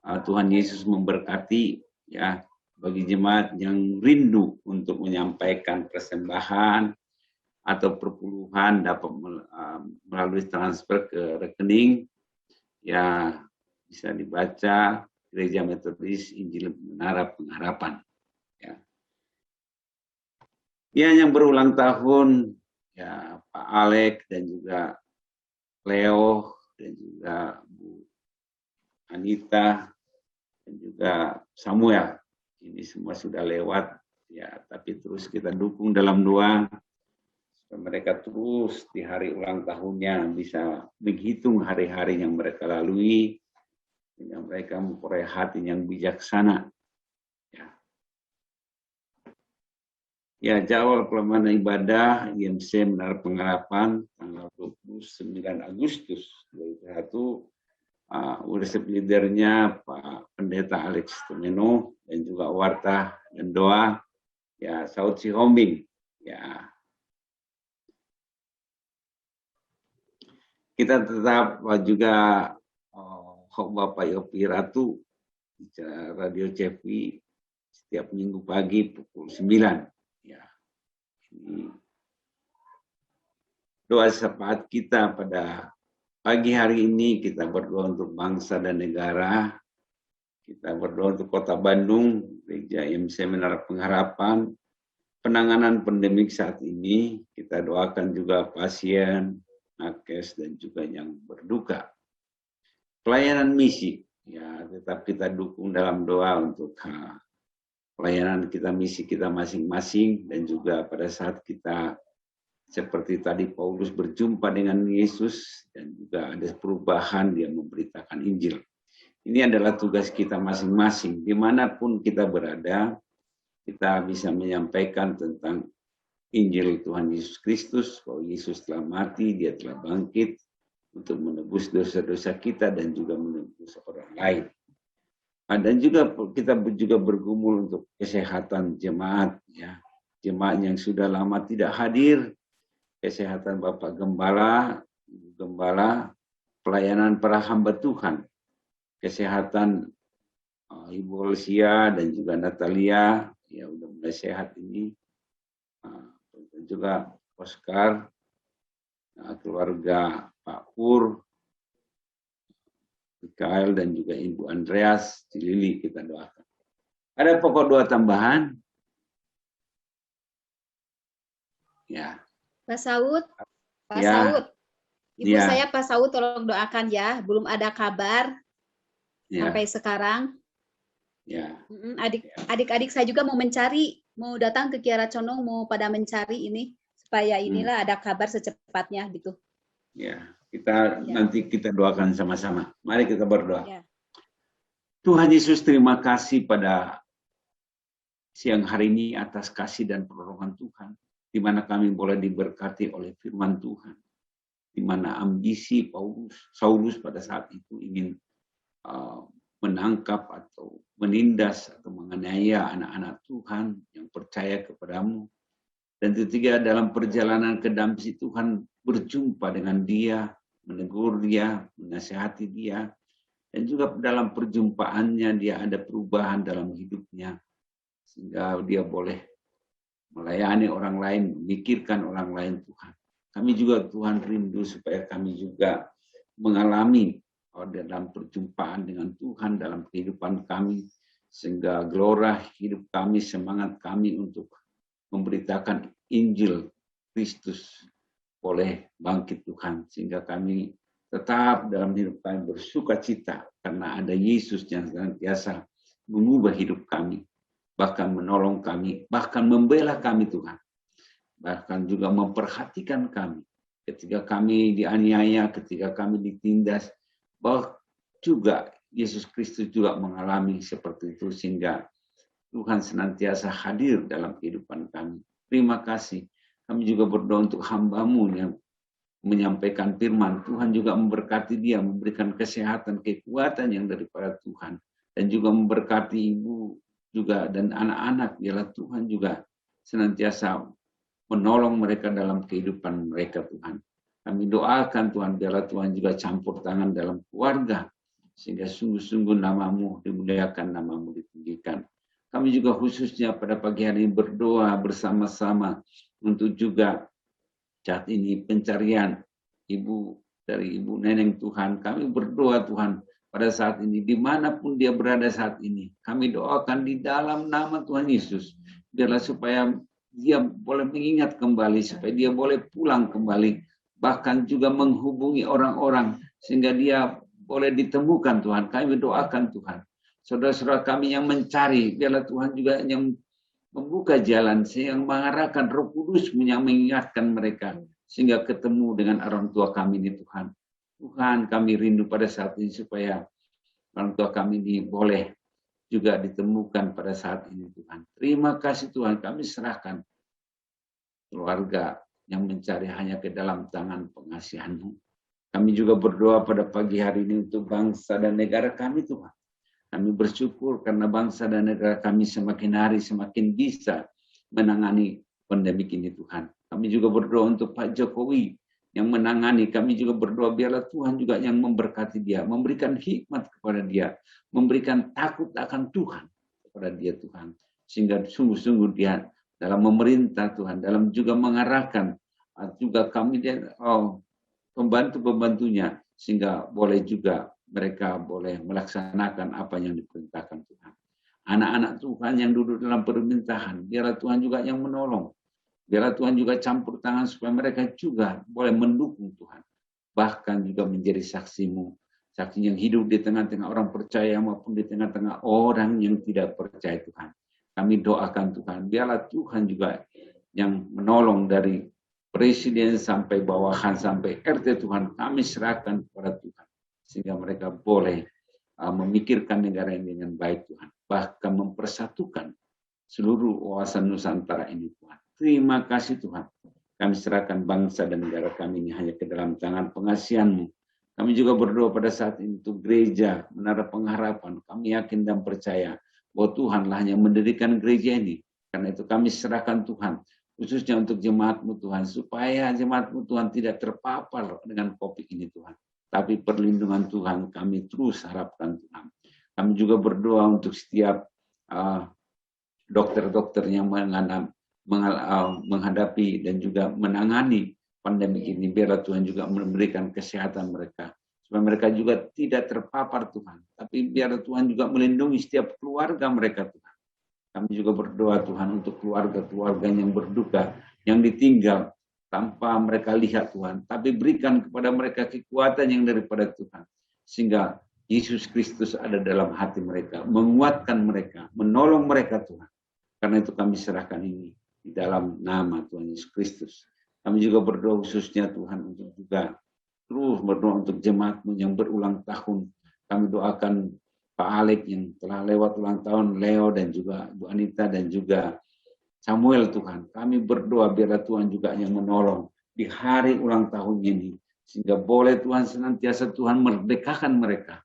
Tuhan Yesus memberkati ya bagi jemaat yang rindu untuk menyampaikan persembahan atau perpuluhan dapat melalui transfer ke rekening, ya bisa dibaca Gereja Metodis Injil Menara Pengharapan. Ya, yang berulang tahun, ya Pak Alek dan juga Leo dan juga Bu Anita, dan juga Samuel. Ini semua sudah lewat, ya, tapi terus kita dukung dalam doa supaya mereka terus di hari ulang tahunnya bisa menghitung hari-hari yang mereka lalui, sehingga mereka memperoleh hati yang bijaksana. Ya, jadwal pelaksanaan ibadah IMC Menara Pengharapan tanggal 29 Agustus 2021. Worship leadernya Pak Pendeta Alex Tumeno dan juga warta dan doa ya Saud Sihombing. Ya, kita tetap juga Bapak Yopi Ratu Radio CFI setiap minggu pagi pukul 9. Ya, ini doa syafaat kita pada pagi hari ini. Kita berdoa untuk bangsa dan negara. Kita berdoa untuk Kota Bandung, Gereja IMC Menara Pengharapan, penanganan pandemik saat ini. Kita doakan juga pasien, nakes, dan juga yang berduka. Pelayanan misi, ya tetap kita dukung dalam doa untuk pelayanan kita, misi kita masing-masing, dan juga pada saat kita seperti tadi Paulus berjumpa dengan Yesus dan juga ada perubahan, dia memberitakan Injil. Ini adalah tugas kita masing-masing. Dimanapun kita berada, kita bisa menyampaikan tentang Injil Tuhan Yesus Kristus, bahwa Yesus telah mati, dia telah bangkit untuk menebus dosa-dosa kita dan juga menebus orang lain. Dan juga kita juga bergumul untuk kesehatan jemaat, ya, jemaat yang sudah lama tidak hadir, kesehatan Bapak Gembala, Ibu Gembala, pelayanan para hamba Tuhan, kesehatan Ibu Olsia dan juga Natalia, ya udah mulai sehat ini, dan juga Oscar, keluarga Pak Pur, Mikael dan juga Ibu Andreas, Cilili kita doakan. Ada pokok doa tambahan? Ya. Pak Saud, Pak Ya. Saud, Ibu Ya. saya Pak Saud tolong doakan ya, belum ada kabar Ya. sampai sekarang. Ya. Adik-adik saya juga mau mencari, mau datang ke Kiara Condong, mau pada mencari ini supaya inilah ada kabar secepatnya gitu. Ya, kita nanti kita doakan sama-sama. Mari kita berdoa. Ya. Tuhan Yesus, terima kasih pada siang hari ini atas kasih dan pertolongan Tuhan, di mana kami boleh diberkati oleh firman Tuhan, di mana ambisi Saulus pada saat itu ingin menangkap atau menindas atau menganiaya anak-anak Tuhan yang percaya kepadamu. Dan ketiga, dalam perjalanan ke Damsyik, Tuhan berjumpa dengan dia, menegur dia, menasihati dia, dan juga dalam perjumpaannya dia ada perubahan dalam hidupnya, sehingga dia boleh melayani orang lain, memikirkan orang lain Tuhan. Kami juga Tuhan rindu supaya kami juga mengalami dalam perjumpaan dengan Tuhan dalam kehidupan kami, sehingga gelora hidup kami, semangat kami untuk memberitakan Injil Kristus boleh bangkit Tuhan, sehingga kami tetap dalam hidup kami bersuka cita karena ada Yesus yang senantiasa mengubah hidup kami, bahkan menolong kami, bahkan membela kami Tuhan, bahkan juga memperhatikan kami ketika kami dianiaya, ketika kami ditindas, bahwa juga Yesus Kristus juga mengalami seperti itu, sehingga Tuhan senantiasa hadir dalam kehidupan kami. Terima kasih. Kami juga berdoa untuk hamba-Mu yang menyampaikan firman. Tuhan juga memberkati dia, memberikan kesehatan, kekuatan yang daripada Tuhan. Dan juga memberkati ibu juga dan anak-anak. Biarlah Tuhan juga senantiasa menolong mereka dalam kehidupan mereka Tuhan. Kami doakan Tuhan, biarlah Tuhan juga campur tangan dalam keluarga, sehingga sungguh-sungguh nama-Mu dimuliakan, nama-Mu ditinggikan. Kami juga khususnya pada pagi hari ini berdoa bersama-sama untuk juga saat ini pencarian ibu dari Ibu Neneng Tuhan. Kami berdoa Tuhan pada saat ini, dimanapun dia berada saat ini, kami doakan di dalam nama Tuhan Yesus, biarlah supaya dia boleh mengingat kembali, supaya dia boleh pulang kembali, bahkan juga menghubungi orang-orang, sehingga dia boleh ditemukan Tuhan. Kami doakan Tuhan, saudara-saudara kami yang mencari, biarlah Tuhan juga yang membuka jalan, yang mengarahkan Roh Kudus yang mengingatkan mereka, sehingga ketemu dengan orang tua kami ini Tuhan. Tuhan, kami rindu pada saat ini supaya orang tua kami ini boleh juga ditemukan pada saat ini Tuhan. Terima kasih Tuhan, kami serahkan keluarga yang mencari hanya ke dalam tangan pengasihan-Mu. Kami juga berdoa pada pagi hari ini untuk bangsa dan negara kami Tuhan. Kami bersyukur karena bangsa dan negara kami semakin hari semakin bisa menangani pandemi ini Tuhan. Kami juga berdoa untuk Pak Jokowi yang menangani. Kami juga berdoa biarlah Tuhan juga yang memberkati dia, memberikan hikmat kepada dia, memberikan takut akan Tuhan kepada dia Tuhan. Sehingga sungguh-sungguh dia dalam memerintah Tuhan, dalam juga mengarahkan juga kami dan pembantu-pembantunya, sehingga boleh juga mereka boleh melaksanakan apa yang diperintahkan Tuhan. Anak-anak Tuhan yang duduk dalam pemerintahan, biarlah Tuhan juga yang menolong. Biarlah Tuhan juga campur tangan supaya mereka juga boleh mendukung Tuhan. Bahkan juga menjadi saksi-Mu, saksi yang hidup di tengah-tengah orang percaya maupun di tengah-tengah orang yang tidak percaya Tuhan. Kami doakan Tuhan, biarlah Tuhan juga yang menolong dari presiden sampai bawahan sampai RT Tuhan, kami serahkan kepada Tuhan. Sehingga mereka boleh memikirkan negara ini dengan baik Tuhan. Bahkan mempersatukan seluruh wawasan Nusantara ini Tuhan. Terima kasih Tuhan. Kami serahkan bangsa dan negara kami ini hanya ke dalam tangan pengasihan-Mu. Kami juga berdoa pada saat ini untuk gereja, Menara Pengharapan. Kami yakin dan percaya bahwa Tuhanlah yang mendirikan gereja ini. Karena itu kami serahkan Tuhan, khususnya untuk jemaat-Mu Tuhan, supaya jemaat-Mu Tuhan tidak terpapar dengan COVID ini Tuhan. Tapi perlindungan Tuhan kami terus harapkan Tuhan. Kami juga berdoa untuk setiap dokter-dokter yang menghadapi dan juga menangani pandemi ini. Biarlah Tuhan juga memberikan kesehatan mereka. Supaya mereka juga tidak terpapar Tuhan. Tapi biarlah Tuhan juga melindungi setiap keluarga mereka Tuhan. Kami juga berdoa Tuhan untuk keluarga-keluarga yang berduka, yang ditinggal tanpa mereka lihat Tuhan. Tapi berikan kepada mereka kekuatan yang daripada Tuhan. Sehingga Yesus Kristus ada dalam hati mereka. Menguatkan mereka, menolong mereka Tuhan. Karena itu kami serahkan ini di dalam nama Tuhan Yesus Kristus. Kami juga berdoa khususnya Tuhan untuk juga terus berdoa untuk jemaat-Mu yang berulang tahun. Kami doakan Pak Alek yang telah lewat ulang tahun, Leo dan juga Bu Anita dan juga Samuel Tuhan. Kami berdoa biarlah Tuhan juga yang menolong di hari ulang tahun ini. Sehingga boleh Tuhan senantiasa Tuhan merdekakan mereka.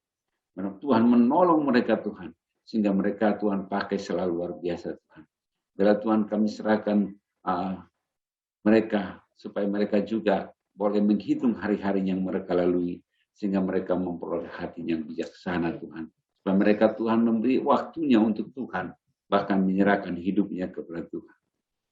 Tuhan menolong mereka Tuhan. Sehingga mereka Tuhan pakai selalu luar biasa Tuhan. Biarlah Tuhan kami serahkan mereka supaya mereka juga boleh menghitung hari-hari yang mereka lalui. Sehingga mereka memperoleh hati yang bijaksana Tuhan. Supaya mereka Tuhan memberi waktunya untuk Tuhan. Bahkan menyerahkan hidupnya kepada Tuhan.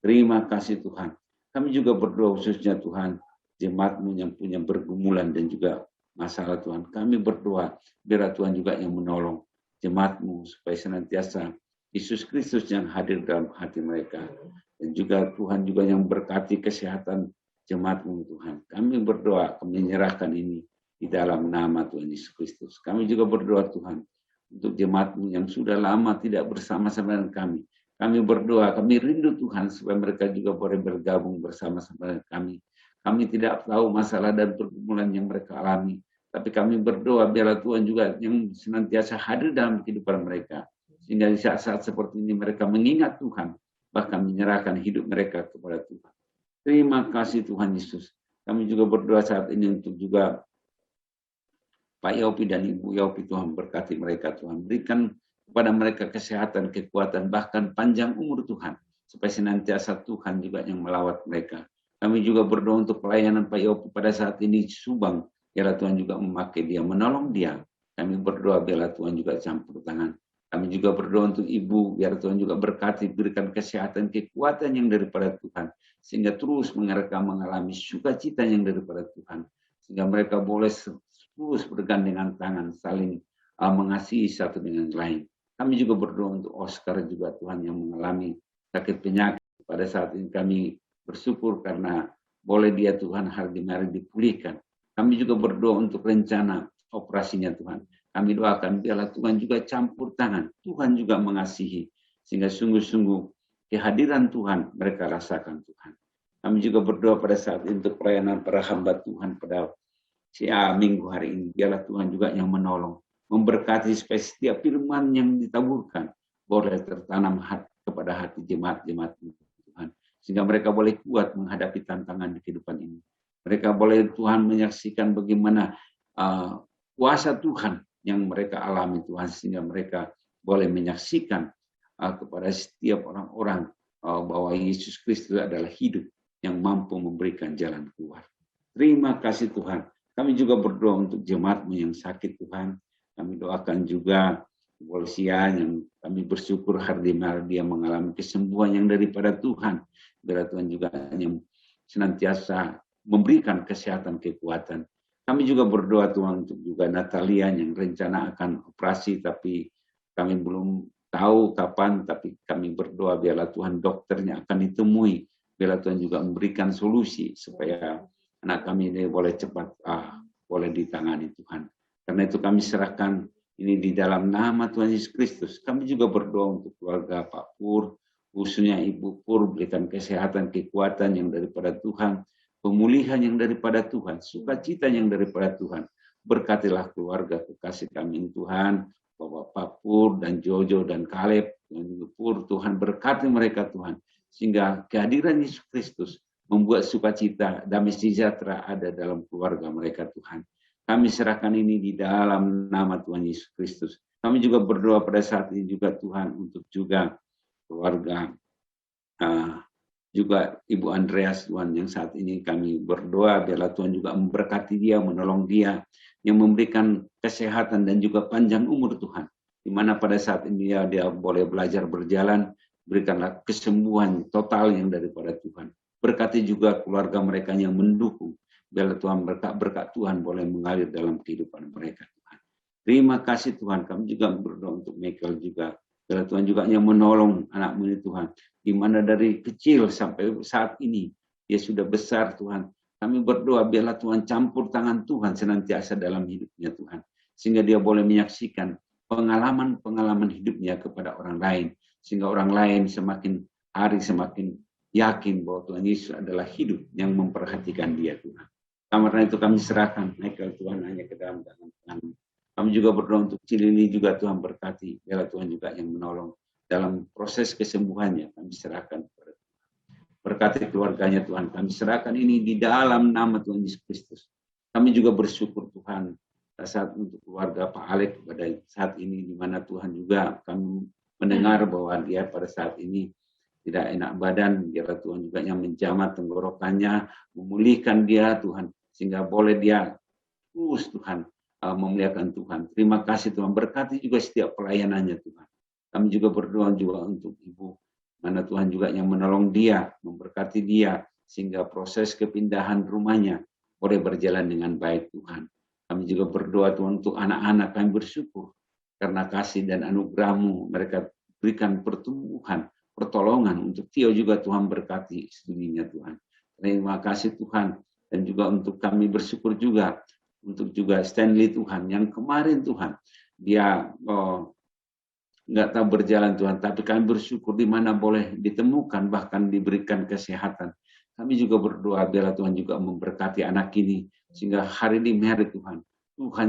Terima kasih Tuhan. Kami juga berdoa khususnya Tuhan. Jemaat-Mu yang punya pergumulan dan juga masalah Tuhan. Kami berdoa biar Tuhan juga yang menolong jemaat-Mu supaya senantiasa Yesus Kristus yang hadir dalam hati mereka. Dan juga Tuhan juga yang berkati kesehatan jemaat-Mu Tuhan. Kami berdoa, kami menyerahkan ini di dalam nama Tuhan Yesus Kristus. Kami juga berdoa Tuhan untuk jemaat-Mu yang sudah lama tidak bersama-sama dengan kami. Kami berdoa, kami rindu Tuhan supaya mereka juga boleh bergabung bersama-sama dengan kami. Kami tidak tahu masalah dan pergumulan yang mereka alami. Tapi kami berdoa biarlah Tuhan juga yang senantiasa hadir dalam kehidupan mereka. Sehingga di saat-saat seperti ini mereka mengingat Tuhan. Bahkan menyerahkan hidup mereka kepada Tuhan. Terima kasih Tuhan Yesus. Kami juga berdoa saat ini untuk juga Pak Yopi dan Ibu Yopi, Tuhan berkati mereka Tuhan. Berikan kepada mereka kesehatan, kekuatan, bahkan panjang umur Tuhan. Supaya senantiasa Tuhan juga yang melawat mereka. Kami juga berdoa untuk pelayanan Pak Yopi pada saat ini Subang. Biarlah Tuhan juga memakai dia, menolong dia. Kami berdoa biarlah Tuhan juga campur tangan. Kami juga berdoa untuk Ibu, biar Tuhan juga berkati, berikan kesehatan, kekuatan yang daripada Tuhan. Sehingga terus mereka mengalami sukacita yang daripada Tuhan. Sehingga mereka boleh terus bergandengan tangan, saling mengasihi satu dengan lain. Kami juga berdoa untuk Oscar juga Tuhan yang mengalami sakit penyakit. Pada saat ini kami bersyukur karena boleh dia Tuhan hari demi hari dipulihkan. Kami juga berdoa untuk rencana operasinya Tuhan. Kami doakan biarlah Tuhan juga campur tangan, Tuhan juga mengasihi, sehingga sungguh-sungguh kehadiran Tuhan mereka rasakan Tuhan. Kami juga berdoa pada saat ini untuk pelayanan para hamba Tuhan pada minggu hari ini. Biarlah Tuhan juga yang menolong, memberkati supaya setiap firman yang ditaburkan boleh tertanam kepada hati jemaat-jemaat Tuhan. Sehingga mereka boleh kuat menghadapi tantangan di kehidupan ini. Mereka boleh Tuhan menyaksikan bagaimana kuasa Tuhan yang mereka alami Tuhan, sehingga mereka boleh menyaksikan kepada setiap orang-orang bahwa Yesus Kristus adalah hidup yang mampu memberikan jalan keluar. Terima kasih Tuhan. Kami juga berdoa untuk jemaat-Mu yang sakit Tuhan. Kami doakan juga kepolisian yang kami bersyukur hari ini dia mengalami kesembuhan yang daripada Tuhan. Biar Tuhan juga yang senantiasa memberikan kesehatan, kekuatan. Kami juga berdoa Tuhan untuk juga Natalia yang rencana akan operasi, tapi kami belum tahu kapan, tapi kami berdoa biarlah Tuhan dokternya akan ditemui, biarlah Tuhan juga memberikan solusi supaya anak kami ini boleh cepat boleh ditangani Tuhan. Karena itu kami serahkan ini di dalam nama Tuhan Yesus Kristus. Kami juga berdoa untuk keluarga Pak Pur, khususnya Ibu Pur, berikan kesehatan, kekuatan yang daripada Tuhan, pemulihan yang daripada Tuhan, sukacita yang daripada Tuhan. Berkatilah keluarga kekasih kami Tuhan, Bapak Pak Pur dan Jojo dan Kaleb dan Pur, Tuhan berkati mereka Tuhan, sehingga kehadiran Yesus Kristus membuat sukacita, damai sejahtera ada dalam keluarga mereka Tuhan. Kami serahkan ini di dalam nama Tuhan Yesus Kristus. Kami juga berdoa pada saat ini juga Tuhan untuk juga keluarga juga Ibu Andreas Tuhan, yang saat ini kami berdoa biarlah Tuhan juga memberkati dia, menolong dia, yang memberikan kesehatan dan juga panjang umur Tuhan. Di mana pada saat ini dia boleh belajar berjalan, berikanlah kesembuhan total yang daripada Tuhan. Berkati juga keluarga mereka yang mendukung. Biarlah Tuhan berkat Tuhan boleh mengalir dalam kehidupan mereka Tuhan. Terima kasih Tuhan. Kami juga berdoa untuk Michael juga. Biarlah Tuhan juga yang menolong anak-Mu ini Tuhan. Di mana dari kecil sampai saat ini dia sudah besar Tuhan. Kami berdoa biarlah Tuhan campur tangan Tuhan senantiasa dalam hidupnya Tuhan. Sehingga dia boleh menyaksikan pengalaman-pengalaman hidupnya kepada orang lain. Sehingga orang lain semakin hari semakin yakin bahwa Tuhan Yesus adalah hidup yang memperhatikan dia Tuhan. Karena itu kami serahkan Michael Tuhan hanya ke dalam tangan. Kami juga berdoa untuk Cilili juga Tuhan berkati. Biarlah Tuhan juga yang menolong dalam proses kesembuhannya. Kami serahkan kepada Tuhan. Berkati keluarganya Tuhan. Kami serahkan ini di dalam nama Tuhan Yesus Kristus. Kami juga bersyukur Tuhan saat untuk keluarga Pak Alek pada saat ini, di mana Tuhan juga kami mendengar bahwa dia pada saat ini tidak enak badan. Biarlah Tuhan juga yang menjamah tenggorokannya, memulihkan dia Tuhan, sehingga boleh dia terus Tuhan memuliakan Tuhan. Terima kasih Tuhan, berkati juga setiap pelayanannya Tuhan. Kami juga berdoa juga untuk Ibu, mana Tuhan juga yang menolong dia, memberkati dia, sehingga proses kepindahan rumahnya boleh berjalan dengan baik Tuhan. Kami juga berdoa Tuhan untuk anak-anak, kami bersyukur karena kasih dan anugerah-Mu mereka berikan pertumbuhan, pertolongan untuk Tio juga Tuhan berkati studinya Tuhan. Terima kasih Tuhan, dan juga untuk kami bersyukur juga untuk juga Stanley Tuhan yang kemarin Tuhan dia nggak tahu berjalan Tuhan, tapi kami bersyukur di mana boleh ditemukan bahkan diberikan kesehatan. Kami juga berdoa biarlah Tuhan juga memberkati anak ini sehingga hari demi hari Tuhan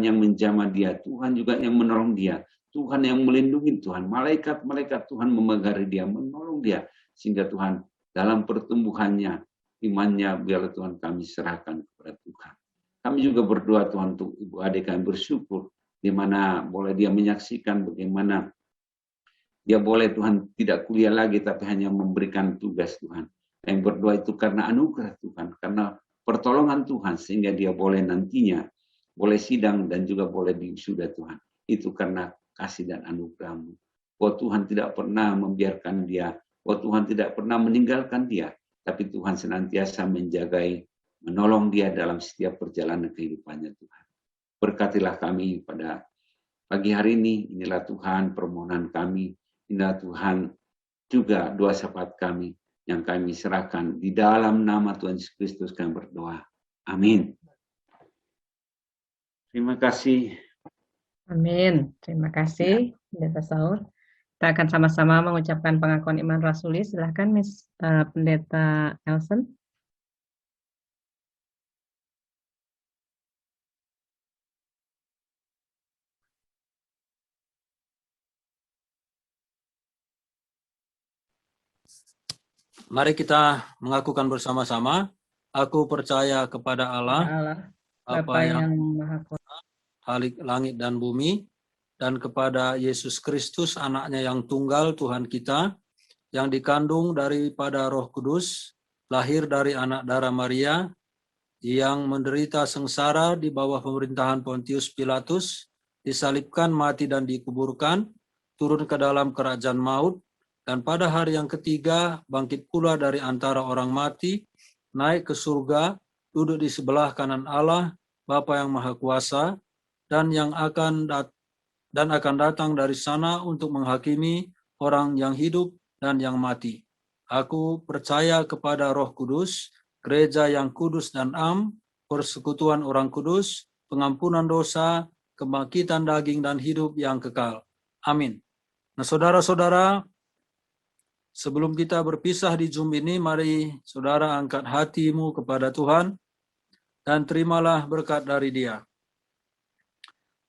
yang menjamah dia, Tuhan juga yang menolong dia, Tuhan yang melindungi Tuhan, malaikat Tuhan memegari dia, menolong dia, sehingga Tuhan dalam pertumbuhannya, imannya, biarlah Tuhan kami serahkan kepada Tuhan. Kami juga berdoa Tuhan untuk Ibu Ade, kami bersyukur di mana boleh dia menyaksikan bagaimana dia boleh Tuhan tidak kuliah lagi tapi hanya memberikan tugas Tuhan. Yang berdoa itu karena anugerah Tuhan, karena pertolongan Tuhan, sehingga dia boleh nantinya boleh sidang dan juga boleh wisuda Tuhan. Itu karena kasih dan anugerah-Mu. Bahwa Tuhan tidak pernah membiarkan dia, bahwa Tuhan tidak pernah meninggalkan dia, tapi Tuhan senantiasa menjagai, menolong dia dalam setiap perjalanan kehidupannya Tuhan. Berkatilah kami pada pagi hari ini, inilah Tuhan permohonan kami, inilah Tuhan juga doa syafaat kami yang kami serahkan di dalam nama Tuhan Yesus Kristus kami berdoa. Amin. Terima kasih Amin. Terima kasih, Pendeta Saul. Kita akan sama-sama mengucapkan pengakuan iman rasuli. Silahkan, Pendeta Nelson. Mari kita mengakukan bersama-sama. Aku percaya kepada Allah, Allah, Bapa Bapa yang Maha Kuasa, Khalik langit dan bumi, dan kepada Yesus Kristus, anaknya yang tunggal, Tuhan kita, yang dikandung daripada Roh Kudus, lahir dari anak darah Maria, yang menderita sengsara di bawah pemerintahan Pontius Pilatus, disalibkan, mati dan dikuburkan, turun ke dalam kerajaan maut, dan pada hari yang ketiga bangkit pula dari antara orang mati, naik ke surga, duduk di sebelah kanan Allah, Bapa yang Maha Kuasa, dan akan datang dari sana untuk menghakimi orang yang hidup dan yang mati. Aku percaya kepada Roh Kudus, gereja yang kudus dan am, persekutuan orang kudus, pengampunan dosa, kebangkitan daging dan hidup yang kekal. Amin. Nah, saudara-saudara, sebelum kita berpisah di Zoom ini, mari saudara angkat hatimu kepada Tuhan dan terimalah berkat dari Dia.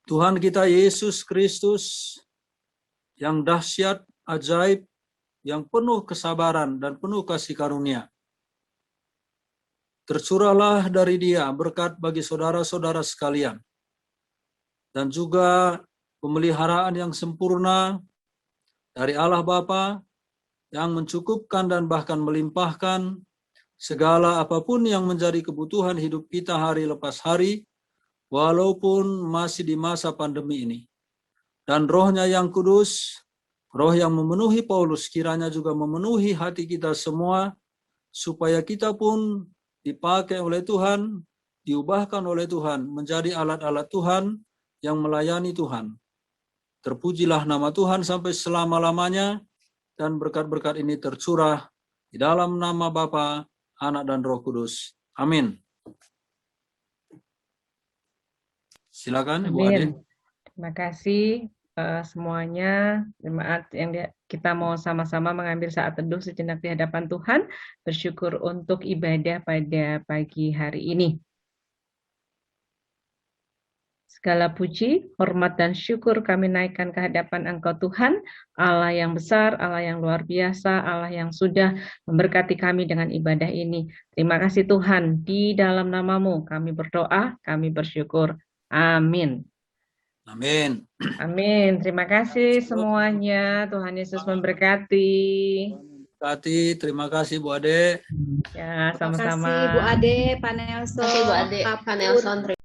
Tuhan kita Yesus Kristus yang dahsyat, ajaib, yang penuh kesabaran dan penuh kasih karunia. Tercurahlah dari Dia berkat bagi saudara-saudara sekalian. Dan juga pemeliharaan yang sempurna dari Allah Bapa yang mencukupkan dan bahkan melimpahkan segala apapun yang menjadi kebutuhan hidup kita hari lepas hari, walaupun masih di masa pandemi ini. Dan Roh-Nya yang kudus, Roh yang memenuhi Paulus, kiranya juga memenuhi hati kita semua, supaya kita pun dipakai oleh Tuhan, diubahkan oleh Tuhan, menjadi alat-alat Tuhan yang melayani Tuhan. Terpujilah nama Tuhan sampai selama-lamanya, dan berkat-berkat ini tercurah di dalam nama Bapa, Anak, dan Roh Kudus. Amin. Silakan, Ibu Ade. Terima kasih semuanya. Jemaat yang kita mau sama-sama mengambil saat teduh sejenak di hadapan Tuhan, bersyukur untuk ibadah pada pagi hari ini. Segala puji, hormat, dan syukur kami naikkan ke hadapan Engkau Tuhan, Allah yang besar, Allah yang luar biasa, Allah yang sudah memberkati kami dengan ibadah ini. Terima kasih Tuhan, di dalam nama-Mu kami berdoa, kami bersyukur. Amin. Amin. Amin. Terima kasih semuanya. Tuhan Yesus memberkati. Terima kasih Bu Ade. Ya, Terima sama-sama. kasih Bu Ade, Pak Nelson. Terima kasih Bu Ade, Pak Nelson.